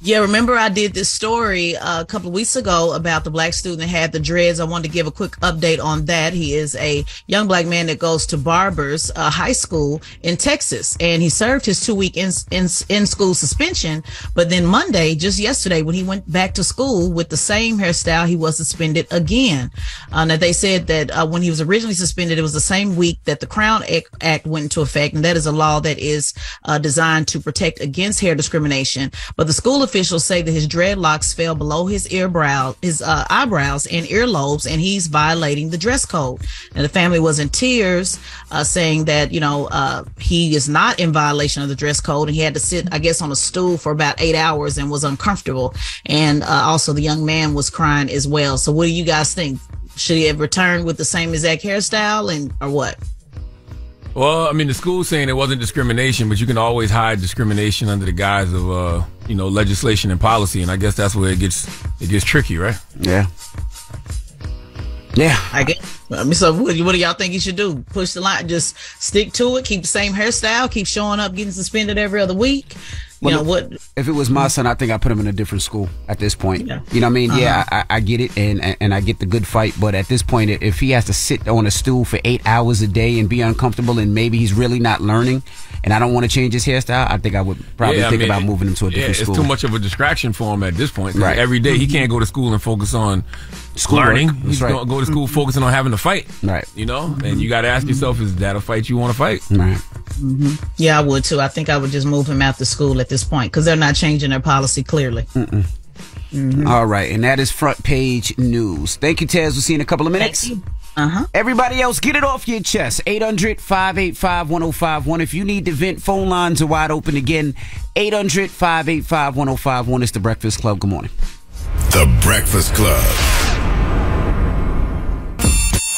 Yeah, remember I did this story a couple of weeks ago about the black student that had the dreads. I wanted to give a quick update on that. He is a young black man that goes to Barbers High School in Texas, and he served his 2-week in-school suspension. But then Monday, just yesterday, when he went back to school with the same hairstyle, he was suspended again. Now, they said that when he was originally suspended, it was the same week that the Crown Act went into effect, and that is a law that is designed to protect against hair discrimination. But the school officials say that his dreadlocks fell below his eyebrows and earlobes, and he's violating the dress code. And the family was in tears, saying that, he is not in violation of the dress code, and he had to sit, I guess, on a stool for about 8 hours and was uncomfortable. And also the young man was crying as well. So what do you guys think? Should he have returned with the same exact hairstyle or what? Well, I mean, the school's saying it wasn't discrimination, but you can always hide discrimination under the guise of, legislation and policy, and I guess that's where it gets tricky, right? Yeah. I guess. So what do y'all think he should do? Push the line, just stick to it, keep the same hairstyle, keep showing up, getting suspended every other week? What? If it was my son, I think I'd put him in a different school at this point. Yeah. You know what I mean? Uh-huh. Yeah, I get it, and I get the good fight. But at this point, if he has to sit on a stool for 8 hours a day and be uncomfortable, and maybe he's really not learning, and I don't want to change his hairstyle, I think I would probably think about moving him to a different school. It's too much of a distraction for him at this point. Right. Every day he can't go to school and focus on learning. He's going to go to school focusing on having to fight. Right. And you got to ask yourself, is that a fight you want to fight? Right. Mm-hmm. Yeah, I would too. I think I would just move him after school at this point because they're not changing their policy clearly. Mm-hmm. All right, and that is front page news. Thank you, Taz. We'll see you in a couple of minutes. Everybody else, get it off your chest. 800-585-1051. If you need to vent, phone lines are wide open again. 800-585-1051. It's The Breakfast Club. Good morning. The Breakfast Club.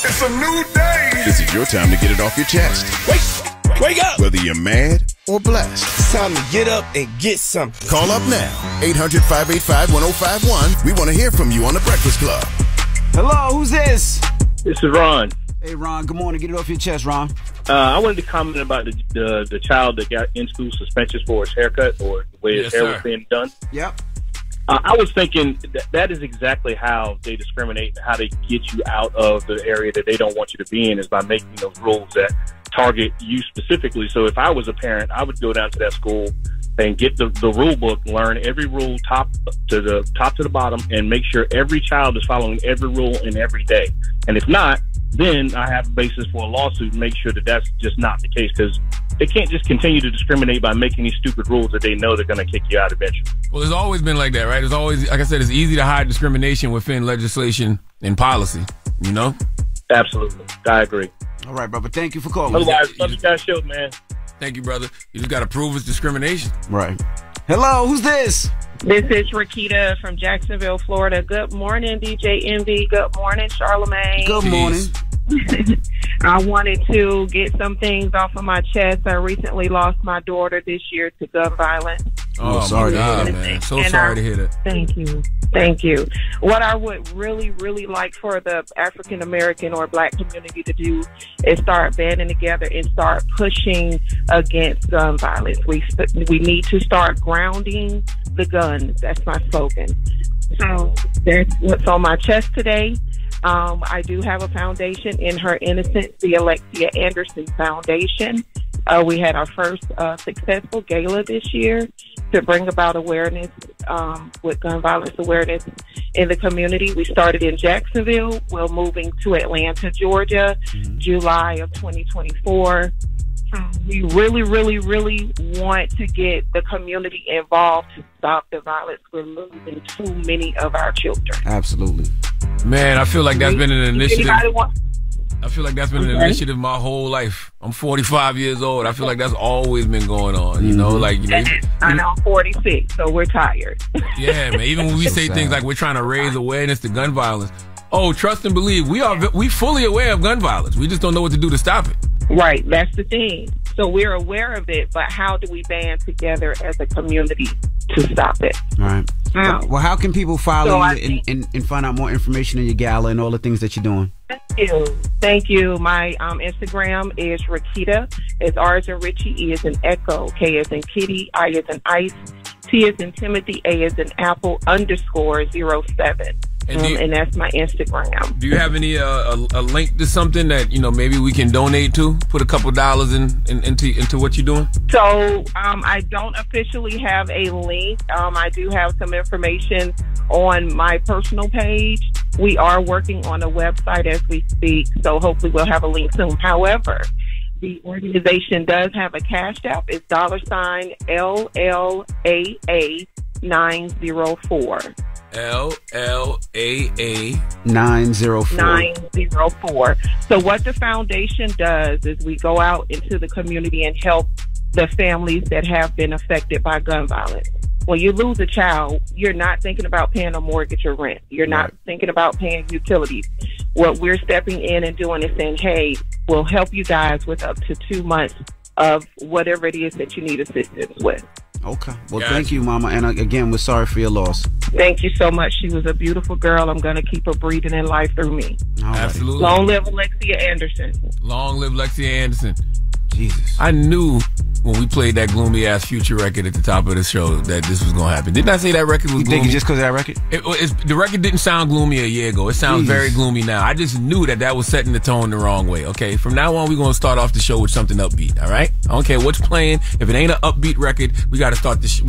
It's a new day. This is your time to get it off your chest. Wake up. Whether you're mad or blessed. It's time to get up and get something. Call up now. 800-585-1051. We want to hear from you on The Breakfast Club. Hello, who's this? This is Ron. Hey, Ron. Good morning. Get it off your chest, Ron. I wanted to comment about the child that got in-school suspensions for his haircut or the way his hair was being done. Yep. I was thinking that is exactly how they discriminate and how they get you out of the area that they don't want you to be in is by making those rules that target you specifically. So if I was a parent, I would go down to that school and get the rule book, learn every rule top to the bottom, and make sure every child is following every rule in every day. And if not, then I have a basis for a lawsuit and make sure that that's just not the case, because they can't just continue to discriminate by making these stupid rules that they know they're going to kick you out eventually. Well, it's always been like that, right? It's always, like I said, it's easy to hide discrimination within legislation and policy, Absolutely. I agree. All right, brother. Thank you for calling. Otherwise, love you guys' show, man. Thank you, brother. You just got to prove it's discrimination. Right. Hello, who's this? This is Rakita from Jacksonville, Florida. Good morning, DJ Envy. Good morning, Charlamagne. Good morning. I wanted to get some things off of my chest. I recently lost my daughter this year to gun violence. Oh, sorry to hear that, man. So sorry to hear that. Thank you. Thank you. What I would really, really like for the African American or Black community to do is start banding together and start pushing against gun violence. We need to start grounding the guns. That's my slogan. So that's what's on my chest today. I do have a foundation, In Her Innocence, the Alexia Anderson Foundation. We had our first successful gala this year to bring about awareness with gun violence awareness in the community. We started in Jacksonville. We're moving to Atlanta, Georgia, July of 2024. We really, really, really want to get the community involved to stop the violence. We're losing too many of our children. Absolutely. Man, I feel like that's been an initiative. Initiative my whole life. I'm 45 years old. I feel like that's always been going on. I know I'm 46, so we're tired. Yeah, man. Even when we say things like we're trying to raise awareness to gun violence. Oh, trust and believe. We fully aware of gun violence. We just don't know what to do to stop it. Right. That's the thing. So we're aware of it, but how do we band together as a community to stop it? All right. Well, how can people follow you and find out more information on your gala and all the things that you're doing? Thank you. My Instagram is Rakita. It's R as in Richie, E as in Echo, K as in Kitty, I as in Ice, T is in Timothy, A is in Apple, _07. And that's my Instagram. Do you have any a link to something that maybe we can donate to? Put a couple dollars into what you're doing. So I don't officially have a link. I do have some information on my personal page. We are working on a website as we speak, so hopefully we'll have a link soon. However, the organization does have a cash app. It's $LLAA 904. LLAA 904. So what the foundation does is we go out into the community and help the families that have been affected by gun violence. When you lose a child, you're not thinking about paying a mortgage or rent. You're not thinking about paying utilities. What we're stepping in and doing is saying, hey, we'll help you guys with up to 2 months of whatever it is that you need assistance with. Okay. Well, thank you, Mama. And again, we're sorry for your loss. Thank you so much. She was a beautiful girl. I'm going to keep her breathing in life through me. Absolutely. Long live Alexia Anderson. Long live Alexia Anderson. Jesus. I knew when we played that gloomy ass Future record at the top of the show that this was gonna happen. Didn't I say that record was gloomy? You think it's just because of that record? The record didn't sound gloomy a year ago. It sounds very gloomy now. I just knew that was setting the tone the wrong way. Okay, from now on we're gonna start off the show with something upbeat. All right, I don't care what's playing. If it ain't an upbeat record, we gotta start the show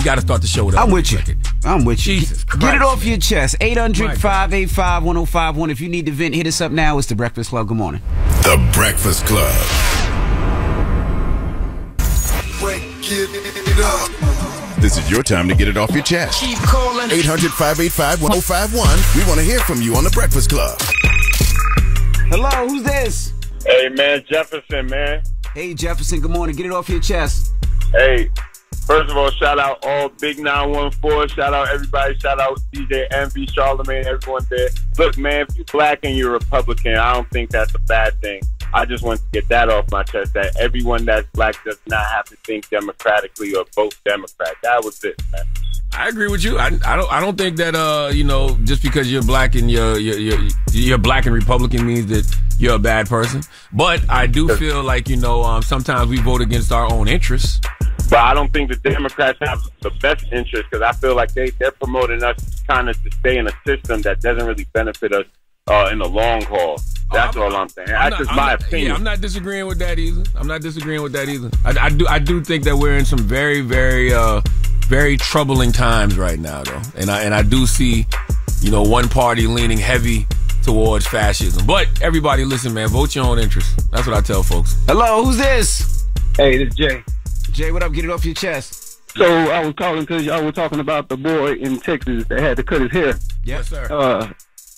with an I'm with you. Record. I'm with you. Jesus Christ, get it off your chest. 800-585-1051. If you need to vent, hit us up now. It's the Breakfast Club. Good morning. The Breakfast Club. This is your time to get it off your chest. Keep calling. 800-585-1051. We want to hear from you on the Breakfast Club. Hello, who's this? Hey, man, Jefferson, man. Hey, Jefferson, good morning. Get it off your chest. Hey, first of all, shout out all Big 914. Shout out everybody. Shout out DJ Envy, Charlamagne, everyone there. Look, man, if you're black and you're Republican, I don't think that's a bad thing. I just want to get that off my chest, that everyone that's black does not have to think democratically or vote Democrat. That was it, man. I agree with you. I don't think that just because you're black and you're black and Republican means that you're a bad person. But I do feel like sometimes we vote against our own interests. But I don't think the Democrats have the best interest, because I feel like they're promoting us kind of to stay in a system that doesn't really benefit us in the long haul. That's all I'm saying. That's just my opinion. Yeah, I'm not disagreeing with that either. I do think that we're in some very, very, very troubling times right now, though. And I do see, one party leaning heavy towards fascism. But everybody, listen, man, vote your own interest. That's what I tell folks. Hello, who's this? Hey, this is Jay. Jay, what up? Get it off your chest. So I was calling because y'all were talking about the boy in Texas that had to cut his hair. Yes, sir.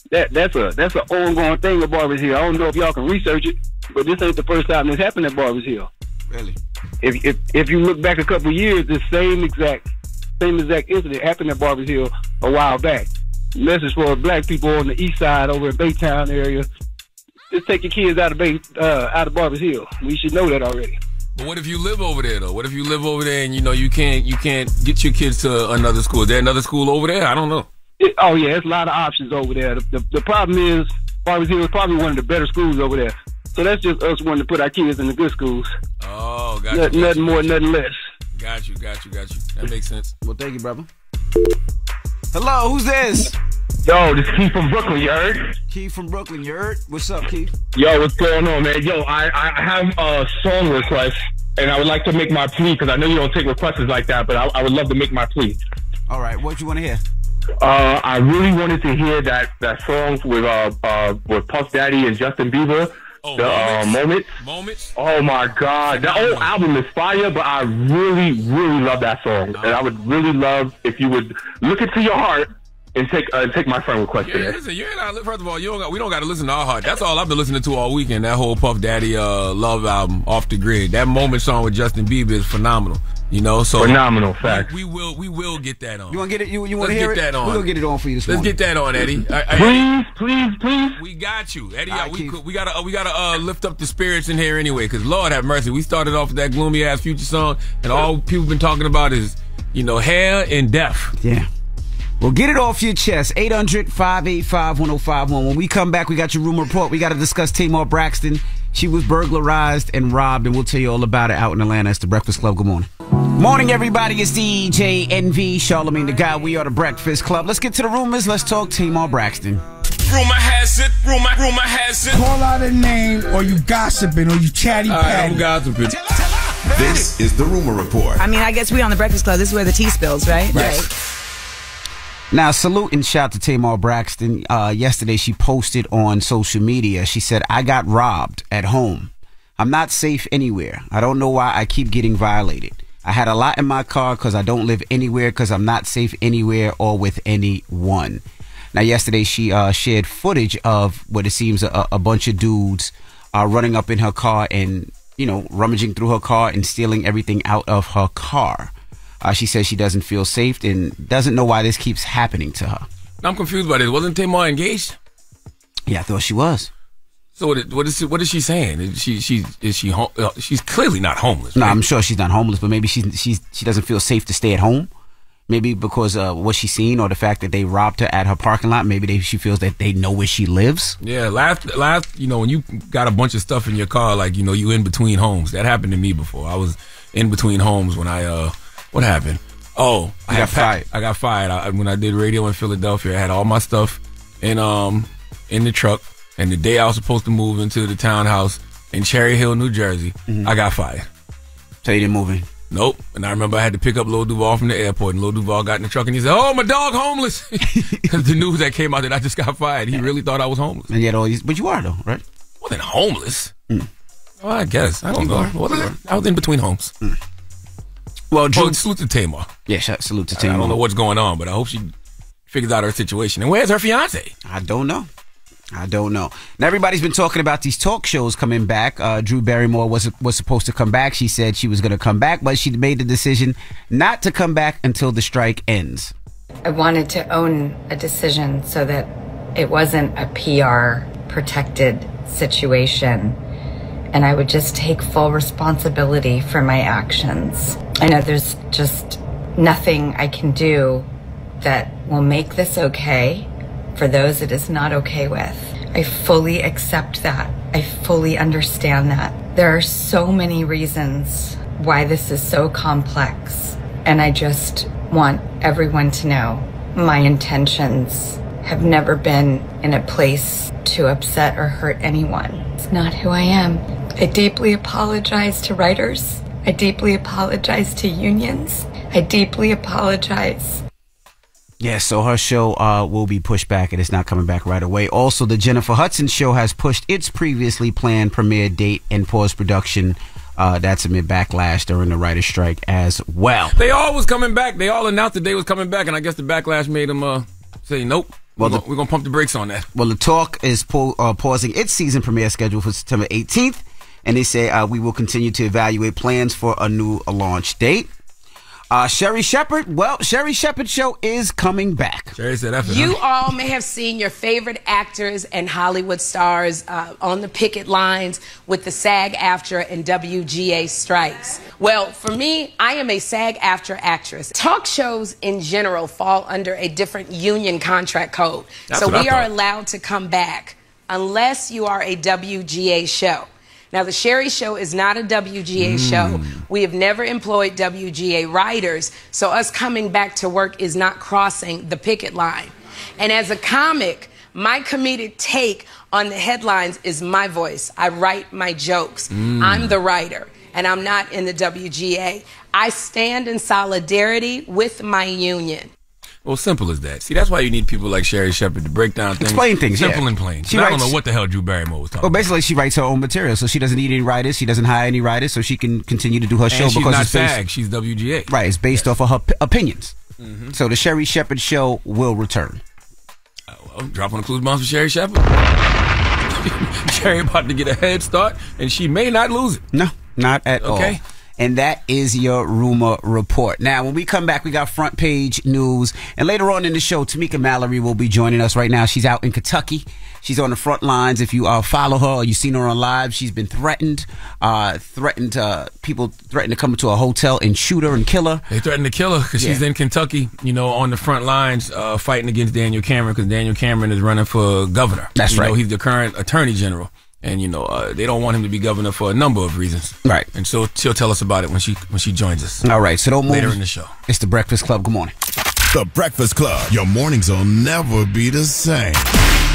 That's an ongoing thing at Barbers Hill. I don't know if y'all can research it, but this ain't the first time this happened at Barbers Hill. Really? If you look back a couple of years, the same exact incident happened at Barbers Hill a while back. Message for black people on the east side over in Baytown area: just take your kids out of Barbers Hill. We should know that already. But what if you live over there, though? What if you live over there and you can't get your kids to another school? Is there another school over there? I don't know. Oh yeah, there's a lot of options over there. The problem is Barbers Hill is probably one of the better schools over there. So that's just us wanting to put our kids in the good schools. Oh, got you. Nothing more, nothing less. Got you. That makes sense. Well, thank you, brother. Hello, who's this? Yo, this is Keith from Brooklyn, you heard? Keith from Brooklyn, you heard? What's up, Keith? Yo, what's going on, man? Yo, I have a song request, and I would like to make my plea, because I know you don't take requests like that, but I would love to make my plea. All right, what you want to hear? I really wanted to hear that song with Puff Daddy and Justin Bieber. Oh, Moments. Oh my God, that whole album is fire, but I really, really love that song, and I would really love if you would look into your heart and take my friend request today. Listen, first of all, we don't got to listen to our heart. That's all I've been listening to all weekend. That whole Puff Daddy Love album, Off the Grid. That Moment song with Justin Bieber is phenomenal. So phenomenal fact. We will get that on. You want to get it? You want to hear it? That on. We're gonna get it on for you this morning. Let's get that on, Eddie. Please. We got you, Eddie. We gotta lift up the spirits in here anyway, because Lord have mercy, we started off with that gloomy ass Future song, and all people been talking about is hair and death. Yeah. Well, get it off your chest. 800-585-1051. When we come back, we got your room report. We got to discuss Tamar Braxton. She was burglarized and robbed, and we'll tell you all about it out in Atlanta. It's the Breakfast Club. Good morning. Morning, everybody. It's DJ NV, Charlamagne the Guy. We are the Breakfast Club. Let's get to the rumors. Let's talk Tamar Braxton. Rumor has it. Rumor has it. Call out a name, or you gossiping, or you chatty patty. I'm gossiping. This is the Rumor Report. I mean, I guess we on the Breakfast Club. This is where the tea spills, right? Right. Now, salute and shout to Tamar Braxton. Yesterday, she posted on social media. She said, I got robbed at home. I'm not safe anywhere. I don't know why I keep getting violated. I had a lot in my car because I don't live anywhere because I'm not safe anywhere or with anyone. Now, yesterday, she shared footage of what it seems a bunch of dudes running up in her car and, you know, rummaging through her car and stealing everything out of her car. She says she doesn't feel safe and doesn't know why this keeps happening to her. I'm confused by this. Wasn't Tamar engaged? Yeah, I thought she was. So what is she saying? She's clearly not homeless. No, right? I'm sure she's not homeless, but maybe she doesn't feel safe to stay at home. Maybe because what she's seen or the fact that they robbed her at her parking lot. Maybe she feels that they know where she lives. Yeah, last, you know, when you got a bunch of stuff in your car, like, you know, you in between homes. That happened to me before. I was in between homes when I what happened? Oh, I got fired. I got fired when I did radio in Philadelphia. I had all my stuff in the truck, and the day I was supposed to move into the townhouse in Cherry Hill, New Jersey, I got fired. So you didn't move in? Nope. And I remember I had to pick up Lil Duval from the airport, and Lil Duval got in the truck and he said, "Oh, my dog homeless." Because the news that came out that I just got fired, he really thought I was homeless. And yet all these, but you are though, right? Wasn't homeless. Well, I guess. I don't know. I was in between homes. Well, Drew, salute to Tamar. Yeah, salute to Tamar. I don't know what's going on, but I hope she figures out her situation. And where's her fiance? I don't know. Now, everybody's been talking about these talk shows coming back. Drew Barrymore was supposed to come back. She said she was going to come back, but she made the decision not to come back until the strike ends. I wanted to own a decision so that it wasn't a PR protected situation, and I would just take full responsibility for my actions. I know there's just nothing I can do that will make this okay for those it is not okay with. I fully accept that. I fully understand that. There are so many reasons why this is so complex, and I just want everyone to know my intentions have never been in a place to upset or hurt anyone. It's not who I am. I deeply apologize to writers. I deeply apologize to unions. I deeply apologize. Yeah, so her show will be pushed back and it's not coming back right away. Also, the Jennifer Hudson show has pushed its previously planned premiere date and paused production. That's amid backlash during the writer's strike as well. They all was coming back. They all announced that they was coming back, and I guess the backlash made them say, nope, we're going to pump the brakes on that. Well, the talk is pausing its season premiere schedule for September 18th, and they say we will continue to evaluate plans for a new launch date. Sherry Shepherd, well, Sherry Shepherd show is coming back. Sherry said that. You all may have seen your favorite actors and Hollywood stars on the picket lines with the SAG-AFTRA and WGA strikes. Well, for me, I am a SAG-AFTRA actress. Talk shows in general fall under a different union contract code. So we are allowed to come back unless you are a WGA show. Now, the Sherry Show is not a WGA show. We have never employed WGA writers, so us coming back to work is not crossing the picket line. And as a comic, my comedic take on the headlines is my voice. I write my jokes. I'm the writer, and I'm not in the WGA. I stand in solidarity with my union. Well, simple as that. See, that's why you need people like Sherry Shepherd to break down things. Explain things, simple and plain. I don't know what the hell Drew Barrymore was talking about. Well, basically, she writes her own material, so she doesn't need any writers. She doesn't hire any writers, so she can continue to do her show. And she's because not it's based, SAG. She's WGA. Right, it's based off of her opinions. So the Sherry Shepherd show will return. Well, drop on the clues bombs for Sherry Shepherd. Sherry about to get a head start, and she may not lose it. No, not at all. Okay. And that is your rumor report. Now, when we come back, we got front page news. And later on in the show, Tamika Mallory will be joining us right now. She's out in Kentucky. She's on the front lines. If you follow her or you've seen her on live, she's been threatened. People threatened to come into a hotel and shoot her and kill her. They threatened to kill her because she's in Kentucky, you know, on the front lines fighting against Daniel Cameron because Daniel Cameron is running for governor. That's right. He's the current attorney general. And, they don't want him to be governor for a number of reasons. Right. And so she'll tell us about it when she joins us. All right. So don't move. Later in the show. It's The Breakfast Club. Good morning. The Breakfast Club. Your mornings will never be the same.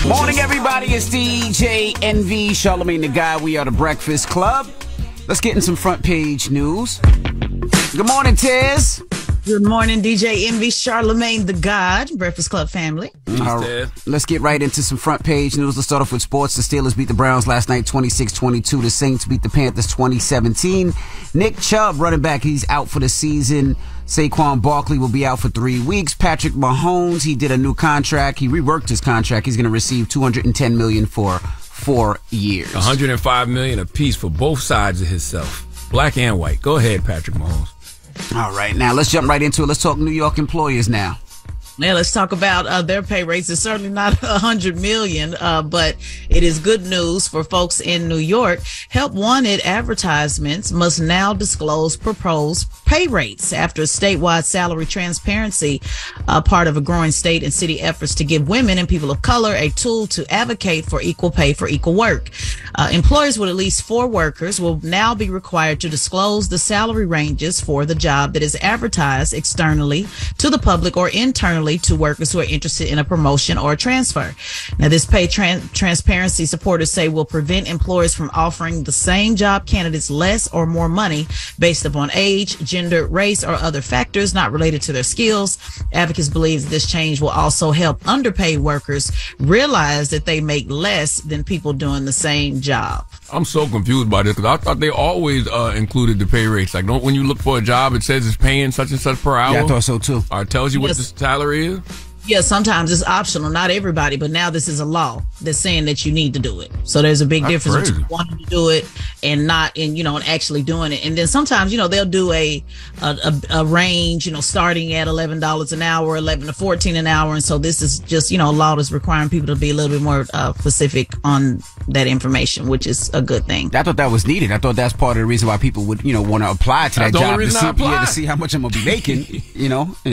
Morning, everybody. It's DJ NV, Charlamagne the Guy. We are The Breakfast Club. Let's get in some front page news. Good morning, Tiz. Good morning, DJ NV, Charlamagne the God, Breakfast Club family. All right. Let's get right into some front page news. Let's start off with sports. The Steelers beat the Browns last night 26-22. The Saints beat the Panthers 2017. Nick Chubb, running back, he's out for the season. Saquon Barkley will be out for 3 weeks. Patrick Mahomes, he did a new contract. He reworked his contract. He's going to receive $210 million for 4 years. $105 million apiece for both sides of himself, black and white. Go ahead, Patrick Mahomes. All right, now let's jump right into it. Let's talk New York employers now. Yeah, let's talk about their pay rates. It's certainly not $100 million, but it is good news for folks in New York. Help Wanted advertisements must now disclose proposed pay rates after statewide salary transparency, part of a growing state and city efforts to give women and people of color a tool to advocate for equal pay for equal work. Employers with at least 4 workers will now be required to disclose the salary ranges for the job that is advertised externally to the public or internally to workers who are interested in a promotion or a transfer. Now, this pay transparency, supporters say, will prevent employers from offering the same job candidates less or more money based upon age, gender, race, or other factors not related to their skills. Advocates believe this change will also help underpaid workers realize that they make less than people doing the same job. I'm so confused by this because I thought they always included the pay rates. Like, when you look for a job, it says it's paying such and such per hour. Yeah, I thought so too. Or it tells you what the salary is. Yeah, sometimes it's optional, not everybody, but now this is a law that's saying that you need to do it. So there's a big difference between wanting to do it and not, and actually doing it. And then sometimes, they'll do a range, starting at $11 an hour, 11 to 14 an hour. And so this is just, a law that's requiring people to be a little bit more specific on that information, which is a good thing. I thought that was needed. I thought that's part of the reason why people would, want to apply to that job to see how much I'm going to be making,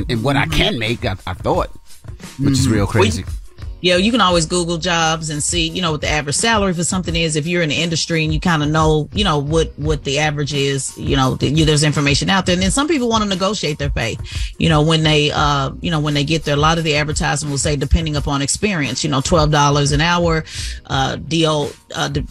and what I can make, I thought. Which is real crazy. Yeah, you can always Google jobs and see, what the average salary for something is. If you're in the industry and you kind of know, what the average is, there's information out there. And then some people want to negotiate their pay, when they get there. A lot of the advertising will say, depending upon experience, $12 an hour,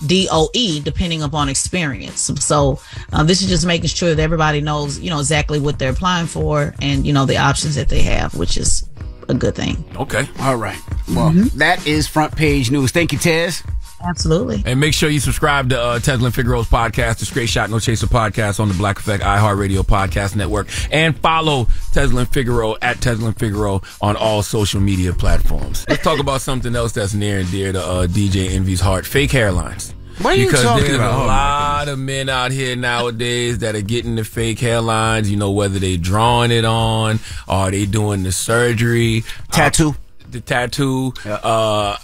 DOE, depending upon experience. So this is just making sure that everybody knows, exactly what they're applying for and, the options that they have, which is a good thing. Okay. All right. Well, that is front page news. Thank you, Tez. Absolutely. And make sure you subscribe to Tesla and Figaro's podcast, the Straight Shot No Chaser podcast on the Black Effect iHeartRadio podcast network, and follow Tesla and Figaro at Tesla and Figaro on all social media platforms. Let's talk about something else that's near and dear to DJ Envy's heart: fake hairlines. What are you talking there's about? a lot of men out here nowadays that are getting the fake hairlines, whether they drawing it on or they doing the surgery. Tattoo. The tattoo. Yeah.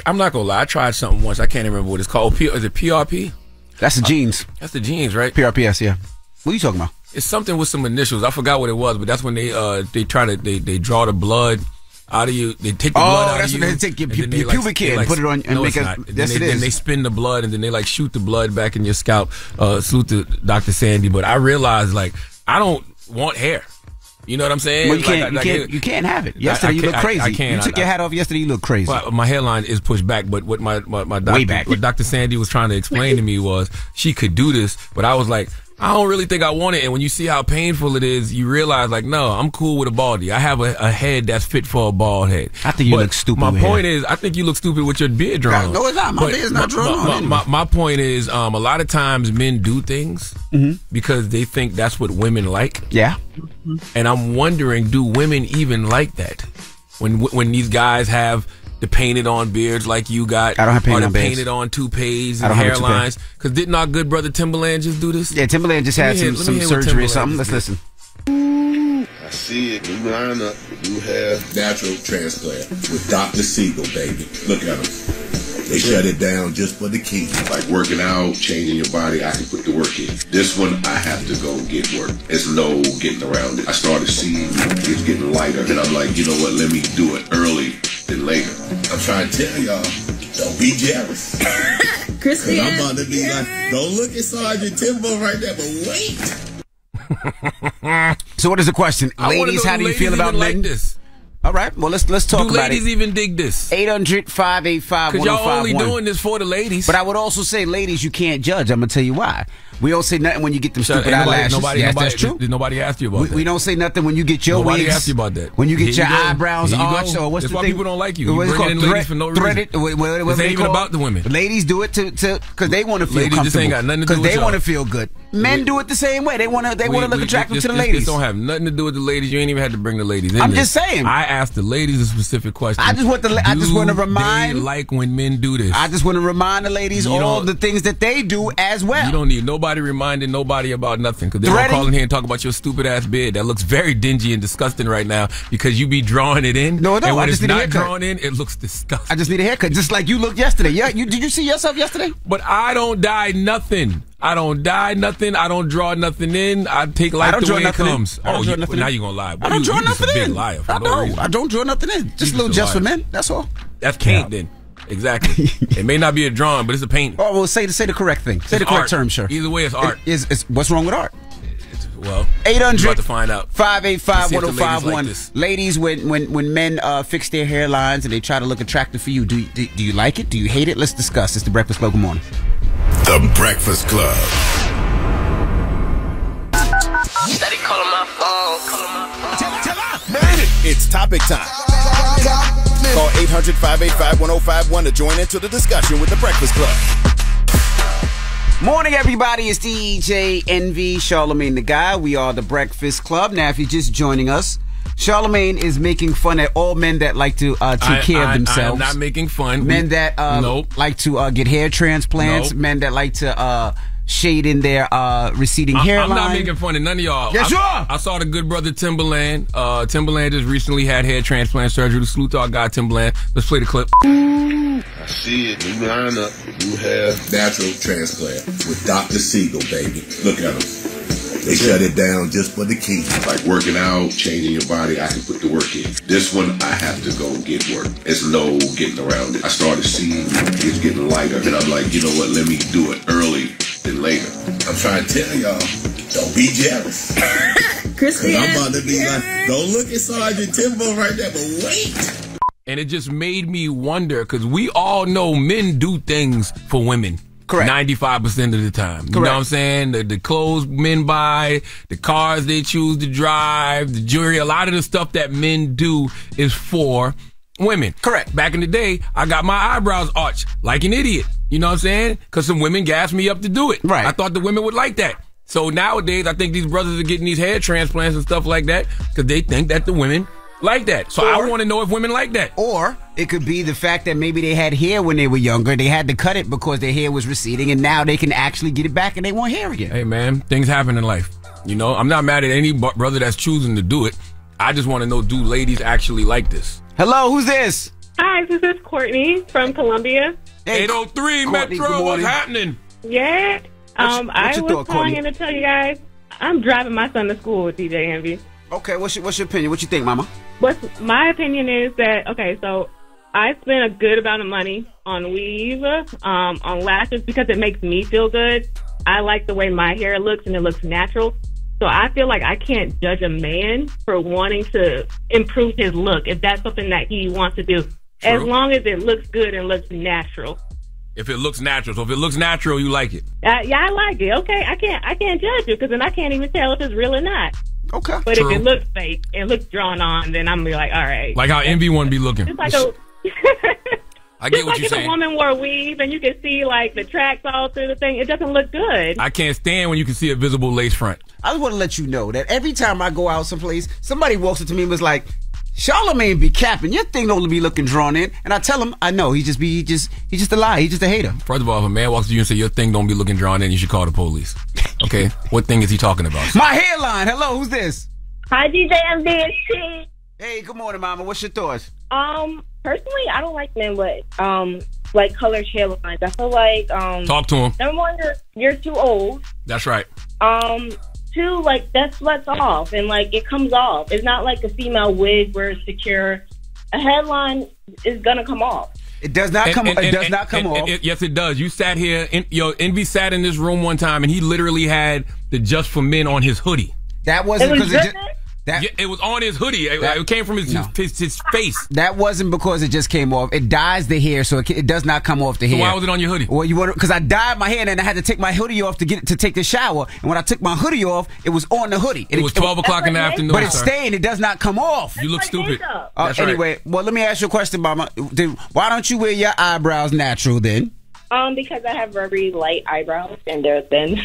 I'm not going to lie. I tried something once. I can't even remember what it's called. Is it PRP? That's the jeans. That's the jeans, right? PRPS, yeah. What are you talking about? It's something with some initials. I forgot what it was, but that's when they draw the blood out of you. They take the blood out of you. Oh, that's when they take your pubic hair and put it on and make it. Yes, it is. Then they spin the blood and then they shoot the blood back in your scalp. Salute to Dr. Sandy. But I realized I don't want hair. You know what I'm saying? Well, you can't have it. Yesterday you look crazy. I can't. You took your hat off yesterday. You look crazy. Well, my hairline is pushed back, but what my doctor, way back. What Dr. Sandy was trying to explain to me was she could do this, but I was like, I don't really think I want it. And when you see how painful it is, you realize no, I'm cool with a baldy. I have a head that's fit for a bald head. I think you look stupid. My point is, I think you look stupid with your beard drawn. No, it's not. My beard's not drawn on. My point is, a lot of times men do things because they think that's what women like. Yeah. And I'm wondering, do women even like that? When these guys have the painted on beards like you got, I don't have painted or on the beards. painted on toupees and hairlines. Because didn't our good brother Timberland just do this? Yeah, Timberland just had some surgery or something. Let's listen. I see it. You line up. You have natural transplant with Dr. Siegel, baby. Look at them. They shut it down just for the key. Like working out, changing your body, I can put the work in. This one, I have to go get work. There's no getting around it. I started seeing it's getting lighter, and I'm like, you know what, let me do it early than later. I'm trying to tell y'all, don't be jealous. Christian. I'm about to be like, don't look at Sergeant Timbo right there, but wait. So what is the question? Ladies, how do you feel about men? Like this? All right, well, let's talk about it. Do ladies even dig this? 800-585-1051. Because y'all only doing this for the ladies. But I would also say, ladies, you can't judge. I'm going to tell you why. We don't say nothing when you get them stupid eyelashes. That's true. Did nobody ask you about that? We don't say nothing when you get your wigs. Nobody asked you about that. When you get your eyebrows arched. Or what's That's the why thing? people don't like you. You bring in ladies for no reason. This ain't even about the women. Ladies do it because they want to feel comfortable. Ladies, this ain't got nothing to do with because they want to feel good. Men do it the same way. They want to look attractive to the ladies. This don't have nothing to do with the ladies. You ain't even had to bring the ladies in. I'm just saying. I asked the ladies a specific question. I just want to remind. They like when men do this. I just want to remind the ladies all the things that they do as well. You don't need nobody reminding nobody about nothing, because they're gonna call in here and talk about your stupid ass beard that looks very dingy and disgusting right now because you be drawing it in. No, and when I just it's need a not haircut. drawn in, it looks disgusting. I just need a haircut, just like you looked yesterday. Yeah, did you see yourself yesterday? But I don't dye nothing. I don't dye nothing. I don't draw nothing in. I take life the way it comes. Oh, now you're gonna lie. I don't draw nothing in. Big liar for no reason. I don't draw nothing in. Just a little just for men. That's all. That's paint then. Exactly. It may not be a drawing, but it's a painting. Oh, well, say the correct thing. Say the correct term, sure. Either way, it's art. What's wrong with art? Well, 800 about to find out. 585-1051. Ladies, when men fix their hairlines and they try to look attractive for you, do you like it? Do you hate it? Let's discuss. It's the Breakfast Club. Good morning. The Breakfast Club. Daddy calling my phone. It's topic time. Call 800-585-1051 to join into the discussion with the Breakfast Club. Morning, everybody. It's DJ Envy, Charlamagne the Guy. We are the Breakfast Club. Now, if you're just joining us, Charlamagne is making fun at all men that like to take care of themselves. I'm not making fun. Men that like to get hair transplants. Nope. Men that like to shade in their receding hairline. I'm not making fun of none of y'all. Yes, you are. I saw the good brother Timberland. Timberland just recently had hair transplant surgery. The salute to our guy Timberland. Let's play the clip. I see it. You line up. You have natural transplant with Dr. Siegel, baby. Look at them. They shut it down just for the key. Like working out, changing your body, I can put the work in. This one, I have to go get work. There's no getting around it. I started seeing it's getting lighter, and I'm like, you know what, let me do it early than later. I'm trying to tell y'all, don't be jealous. Christian. I'm about to be like, don't look at Sergeant Timbo right there, but wait. And it just made me wonder, because we all know men do things for women. Correct. 95% of the time. You know what I'm saying? The clothes men buy, the cars they choose to drive, the jewelry, a lot of the stuff that men do is for women. Correct. Back in the day, I got my eyebrows arched like an idiot. You know what I'm saying? Because some women gassed me up to do it. Right. I thought the women would like that. So nowadays, I think these brothers are getting these hair transplants and stuff like that because they think that the women like that. So I want to know if women like that. Or it could be the fact that maybe they had hair when they were younger. They had to cut it because their hair was receding, and now they can actually get it back and they want hair again. Hey, man, things happen in life. You know, I'm not mad at any brother that's choosing to do it. I just want to know, do ladies actually like this? Hello, who's this? Hi, this is Courtney from Columbia. Hey, 803 Courtney, Metro, what's happening? Yeah. I was calling in to tell you guys, I'm driving my son to school with DJ Envy. Okay, what's your opinion? What you think, Mama? My opinion is that, okay, so I spend a good amount of money on weave, on lashes, because it makes me feel good. I like the way my hair looks, and it looks natural. So I feel like I can't judge a man for wanting to improve his look if that's something that he wants to do. True. As long as it looks good and looks natural. If it looks natural. So if it looks natural, you like it. Yeah, I like it. Okay, I can't judge it because then I can't even tell if it's real or not. Okay. But True. if it looks fake and looks drawn on, then I'm gonna be like, all right. Like how Envy one be looking. It's like a I get what like you're if saying. a woman wore weave and you can see like the tracks all through the thing, it doesn't look good. I can't stand when you can see a visible lace front. I just want to let you know that every time I go out someplace, somebody walks up to me and was like, Charlamagne be capping. Your thing don't be looking drawn in. And I tell him, I know. He's just a lie. He's just a hater. First of all, if a man walks to you and say your thing don't be looking drawn in, you should call the police. Okay? What thing is he talking about? My hairline. Hello, who's this? Hi, DJ MD. Hey, good morning, Mama. What's your thoughts? Personally, I don't like men with like colored hairlines. I feel like talk to him. Number one, you're too old. That's right. Two, like that sweats off and like it comes off. It's not like a female wig where it's secure. a headline is gonna come off. It does not come. It does not come off. Yes, it does. You sat here. Envy sat in this room one time, and he literally had the Just for Men on his hoodie. That wasn't because it was on his hoodie. It came from his face. That wasn't because it just came off. It dyes the hair, so it does not come off the hair. So why was it on your hoodie? Well, because I dyed my hair and then I had to take my hoodie off to take the shower. And when I took my hoodie off, it was on the hoodie. It was 12 o'clock in the afternoon. But it's staying. It does not come off. You look stupid. Anyway, well, let me ask you a question, Mama. Why don't you wear your eyebrows natural then? Because I have very light eyebrows and they're thin.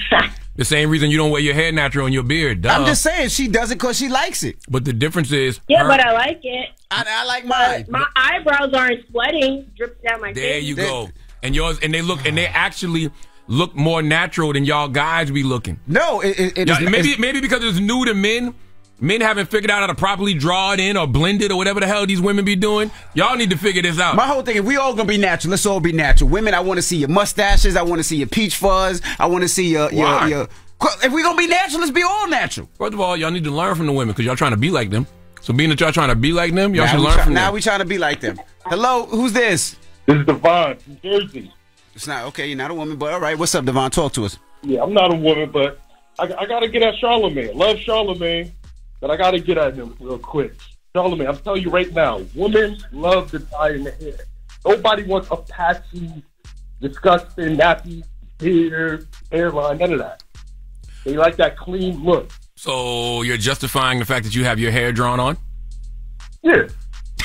The same reason you don't wear your hair natural in your beard. Duh. I'm just saying she does it because she likes it. But the difference is... Yeah, but I like it. I like mine. My eyebrows aren't sweating, dripping down my face. There you go. And yours, and they actually look more natural than y'all guys be looking. No, maybe because it's new to men. Men haven't figured out how to properly draw it in or blend it or whatever the hell these women be doing. Y'all need to figure this out. My whole thing, if we all gonna be natural, let's all be natural. Women, I want to see your mustaches. I want to see your peach fuzz. I want to see your. If we gonna be natural, let's be all natural. First of all, y'all need to learn from the women because y'all trying to be like them. So being that y'all trying to be like them, y'all should learn from them. Now we trying to be like them. Hello, who's this? This is Devon from Jersey. It's not okay. You're not a woman, but all right. What's up, Devon? Talk to us. Yeah, I'm not a woman, but I gotta get at Charlamagne. Love Charlamagne. But I got to get at him real quick. Charlamagne, I'm telling you right now, women love the dye in the hair. Nobody wants a patchy, disgusting, nappy hairline, none of that. They like that clean look. So you're justifying the fact that you have your hair drawn on? Yeah.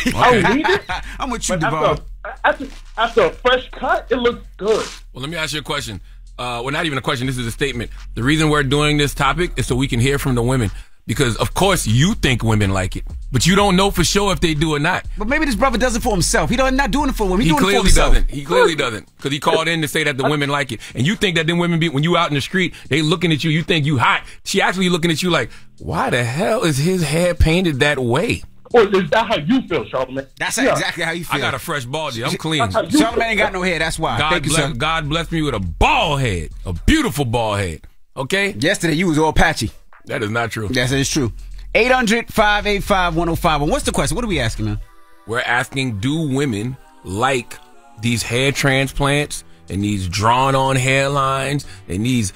Okay. I don't need it. I'm with you, Devon. After a fresh cut, it looks good. Well, let me ask you a question. Well, not even a question. This is a statement. The reason we're doing this topic is so we can hear from the women. Because, of course, you think women like it. But you don't know for sure if they do or not. But maybe this brother does it for himself. He's not doing it for women. He clearly doesn't. He clearly doesn't. Because he called in to say that the women like it. And you think that them women, when you out in the street, they looking at you, you think you hot. She actually looking at you like, why the hell is his hair painted that way? Well, is that how you feel, Charlamagne? That's exactly how you feel. I got a fresh bald head. I'm clean. Charlamagne ain't got no hair. That's why. Thank you, sir. God blessed me with a bald head. A beautiful bald head. Okay? Yesterday, you was all patchy. That is not true. Yes, it is true. 800-585-1051. What's the question? What are we asking, man? We're asking, do women like these hair transplants and these drawn-on hairlines and these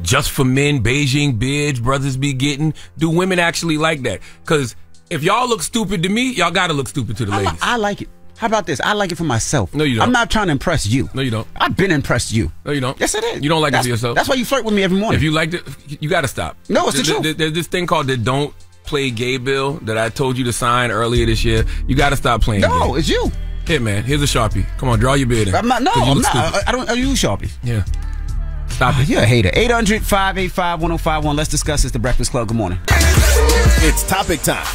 just for men Beijing beards brothers be getting? Do women actually like that? Because if y'all look stupid to me, y'all got to look stupid to the ladies. I like it. How about this? I like it for myself. No, you don't. I'm not trying to impress you. No, you don't. I've been impressed you. No, you don't. Yes, I did. You don't like it for yourself. That's why you flirt with me every morning. If you liked it, you got to stop. No, it's the truth. There's this thing called the Don't Play Gay bill that I told you to sign earlier this year. You got to stop playing gay. No, it's you. Here, man. Here's a Sharpie. Come on, draw your beard in. I'm not. No, I'm not. I don't use Sharpies. Yeah. Stop it. You're a hater. 800-585-1051. Let's discuss this. The Breakfast Club. Good morning. It's topic time.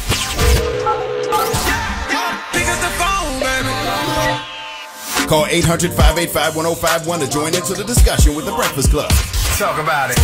Call 800-585-1051 to join into the discussion with the Breakfast Club. Talk about it.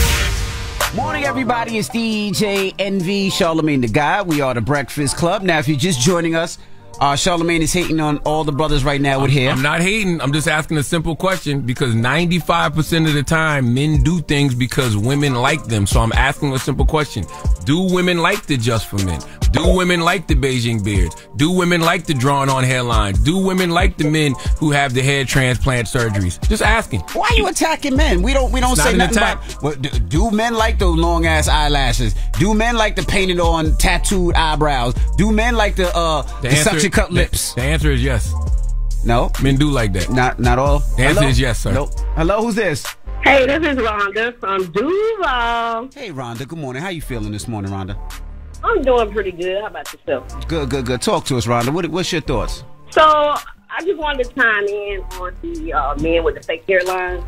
Morning, everybody. It's DJ Envy, Charlamagne the Guy. We are the Breakfast Club. Now, if you're just joining us, Charlamagne is hating on all the brothers right now with hair. I'm not hating. I'm just asking a simple question because 95% of the time, men do things because women like them. So I'm asking a simple question. Do women like the Just for Men? Do women like the Beijing beards? Do women like the drawn-on hairlines? Do women like the men who have the hair transplant surgeries? Just asking. Why are you attacking men? We don't say nothing about. Well, do men like those long-ass eyelashes? Do men like the painted-on, tattooed eyebrows? Do men like the suction cup lips? The answer is yes. No, men do like that. Not all. The answer is yes, sir. Nope. Hello, who's this? Hey, this is Rhonda from Duval. Hey, Rhonda. Good morning. How you feeling this morning, Rhonda? I'm doing pretty good. How about yourself? Good. Talk to us, Rhonda. What's your thoughts? So, I just wanted to chime in on the men with the fake hairlines.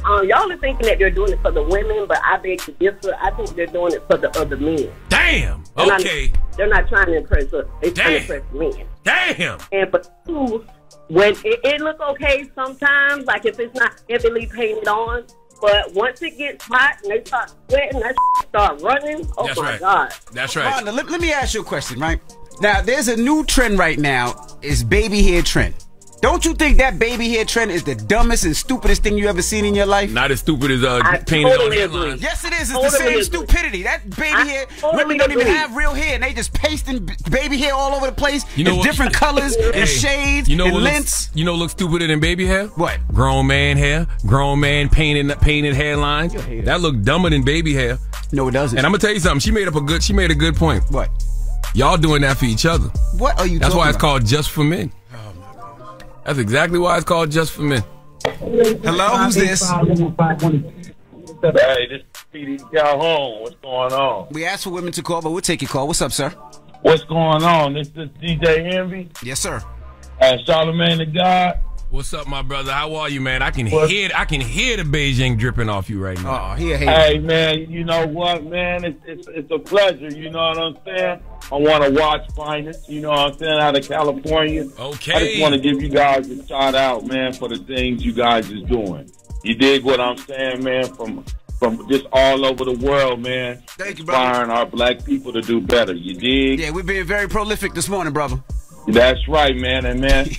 Y'all are thinking that they're doing it for the women, but I beg to differ. I think they're doing it for the other men. Damn. Okay. They're not trying to impress us. They're trying to impress men. Damn. And for two, when it look okay sometimes, like if it's not heavily painted on, but once it gets hot and they start sweating, that start running. Oh, that's my right. God. That's right. Rhonda, let me ask you a question, right? Now, there's a new trend right now. It's baby hair trend. Don't you think that baby hair trend is the dumbest and stupidest thing you ever seen in your life? Not as stupid as painting on the headline. Yes, it is. It's the same stupidity. That baby hair, women don't even have real hair, and they just pasting baby hair all over the place in different colors and shades and lengths. You know what looks stupider than baby hair? What? Grown man hair. Grown man painted hairlines. That look dumber than baby hair. No, it doesn't. And I'm gonna tell you something. She made a good point. What? Y'all doing that for each other. What are you? That's talking why it's about? called Just for Men. That's exactly why it's called Just for Men. Hello, who's this? Hey, this is PD Calhoun. What's going on? We asked for women to call, but we'll take your call. What's up, sir? What's going on? This is DJ Envy. Yes, sir. Charlamagne the God. What's up, my brother? How are you, man? I can hear the Beijing dripping off you right now. Hey, man, you know what, man? It's a pleasure, you know what I'm saying? I want to watch Finest, you know what I'm saying, out of California. Okay. I just want to give you guys a shout out, man, for the things you guys is doing. You dig what I'm saying, man, from just all over the world, man. Thank you, brother. Inspiring our black people to do better, you dig? Yeah, we're being very prolific this morning, brother. That's right, man. And, man,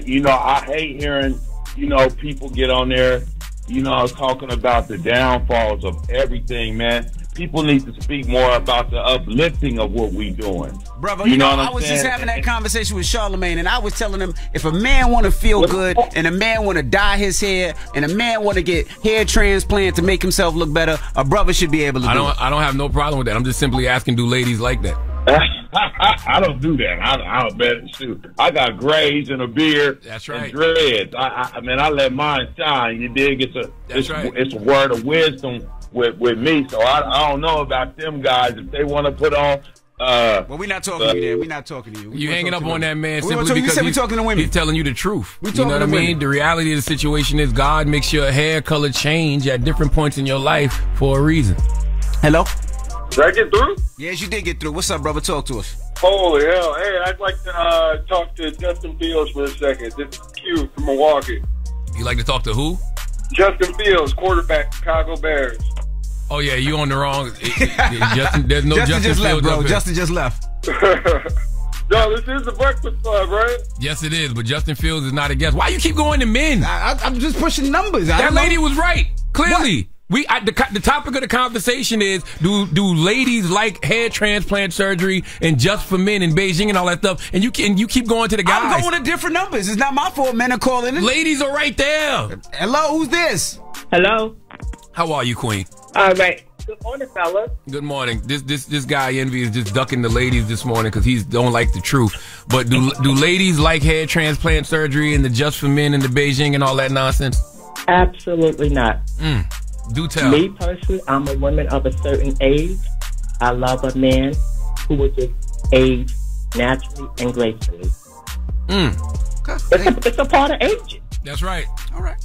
you know, I hate hearing, you know, people get on there, you know, talking about the downfalls of everything, man. People need to speak more about the uplifting of what we doing. Brother, you know I was just having that conversation with Charlamagne, and I was telling him if a man want to feel good, and a man want to dye his hair, and a man want to get hair transplant to make himself look better, a brother should be able to do it. I don't have no problem with that. I'm just simply asking, do ladies like that? I don't do that. I'll bet shoot. I got grays and a beard. That's right. And dreads. I mean, I let mine shine. You dig? It's a word of wisdom with me. So I don't know about them guys if they want to put on. Well, we're not talking to you. Then we're not talking to you. You hanging up on that man simply you because said we talking to women. He's telling you the truth. We you know what I mean? The reality of the situation is God makes your hair color change at different points in your life for a reason. Hello? Did I get through? Yes, you did get through. What's up, brother? Talk to us. Holy hell. Hey, I'd like to talk to Justin Fields for a second. This is Q from Milwaukee. You like to talk to who? Justin Fields, quarterback, Chicago Bears. Oh, yeah, you on the wrong. Justin, there's no Justin just left, Fields bro. up here. Justin just left. No, this is the Breakfast Club, right? Yes, it is, but Justin Fields is not a guest. Why you keep going to men? I'm just pushing numbers. That lady was right, clearly. The topic of the conversation is do ladies like hair transplant surgery and Just for Men in Beijing and all that stuff? And you keep going to the guys. I'm going to different numbers. It's not my fault. Men are calling in. Ladies are right there. Hello, who's this? Hello. How are you, Queen? All right. Good morning, fellas. Good morning. This guy Envy is just ducking the ladies this morning because he don't like the truth. But do ladies like hair transplant surgery and the Just for Men and the Beijing and all that nonsense? Absolutely not. Do tell. Me personally, I'm a woman of a certain age. I love a man who will just age naturally and gracefully. It's a part of aging. That's right. All right.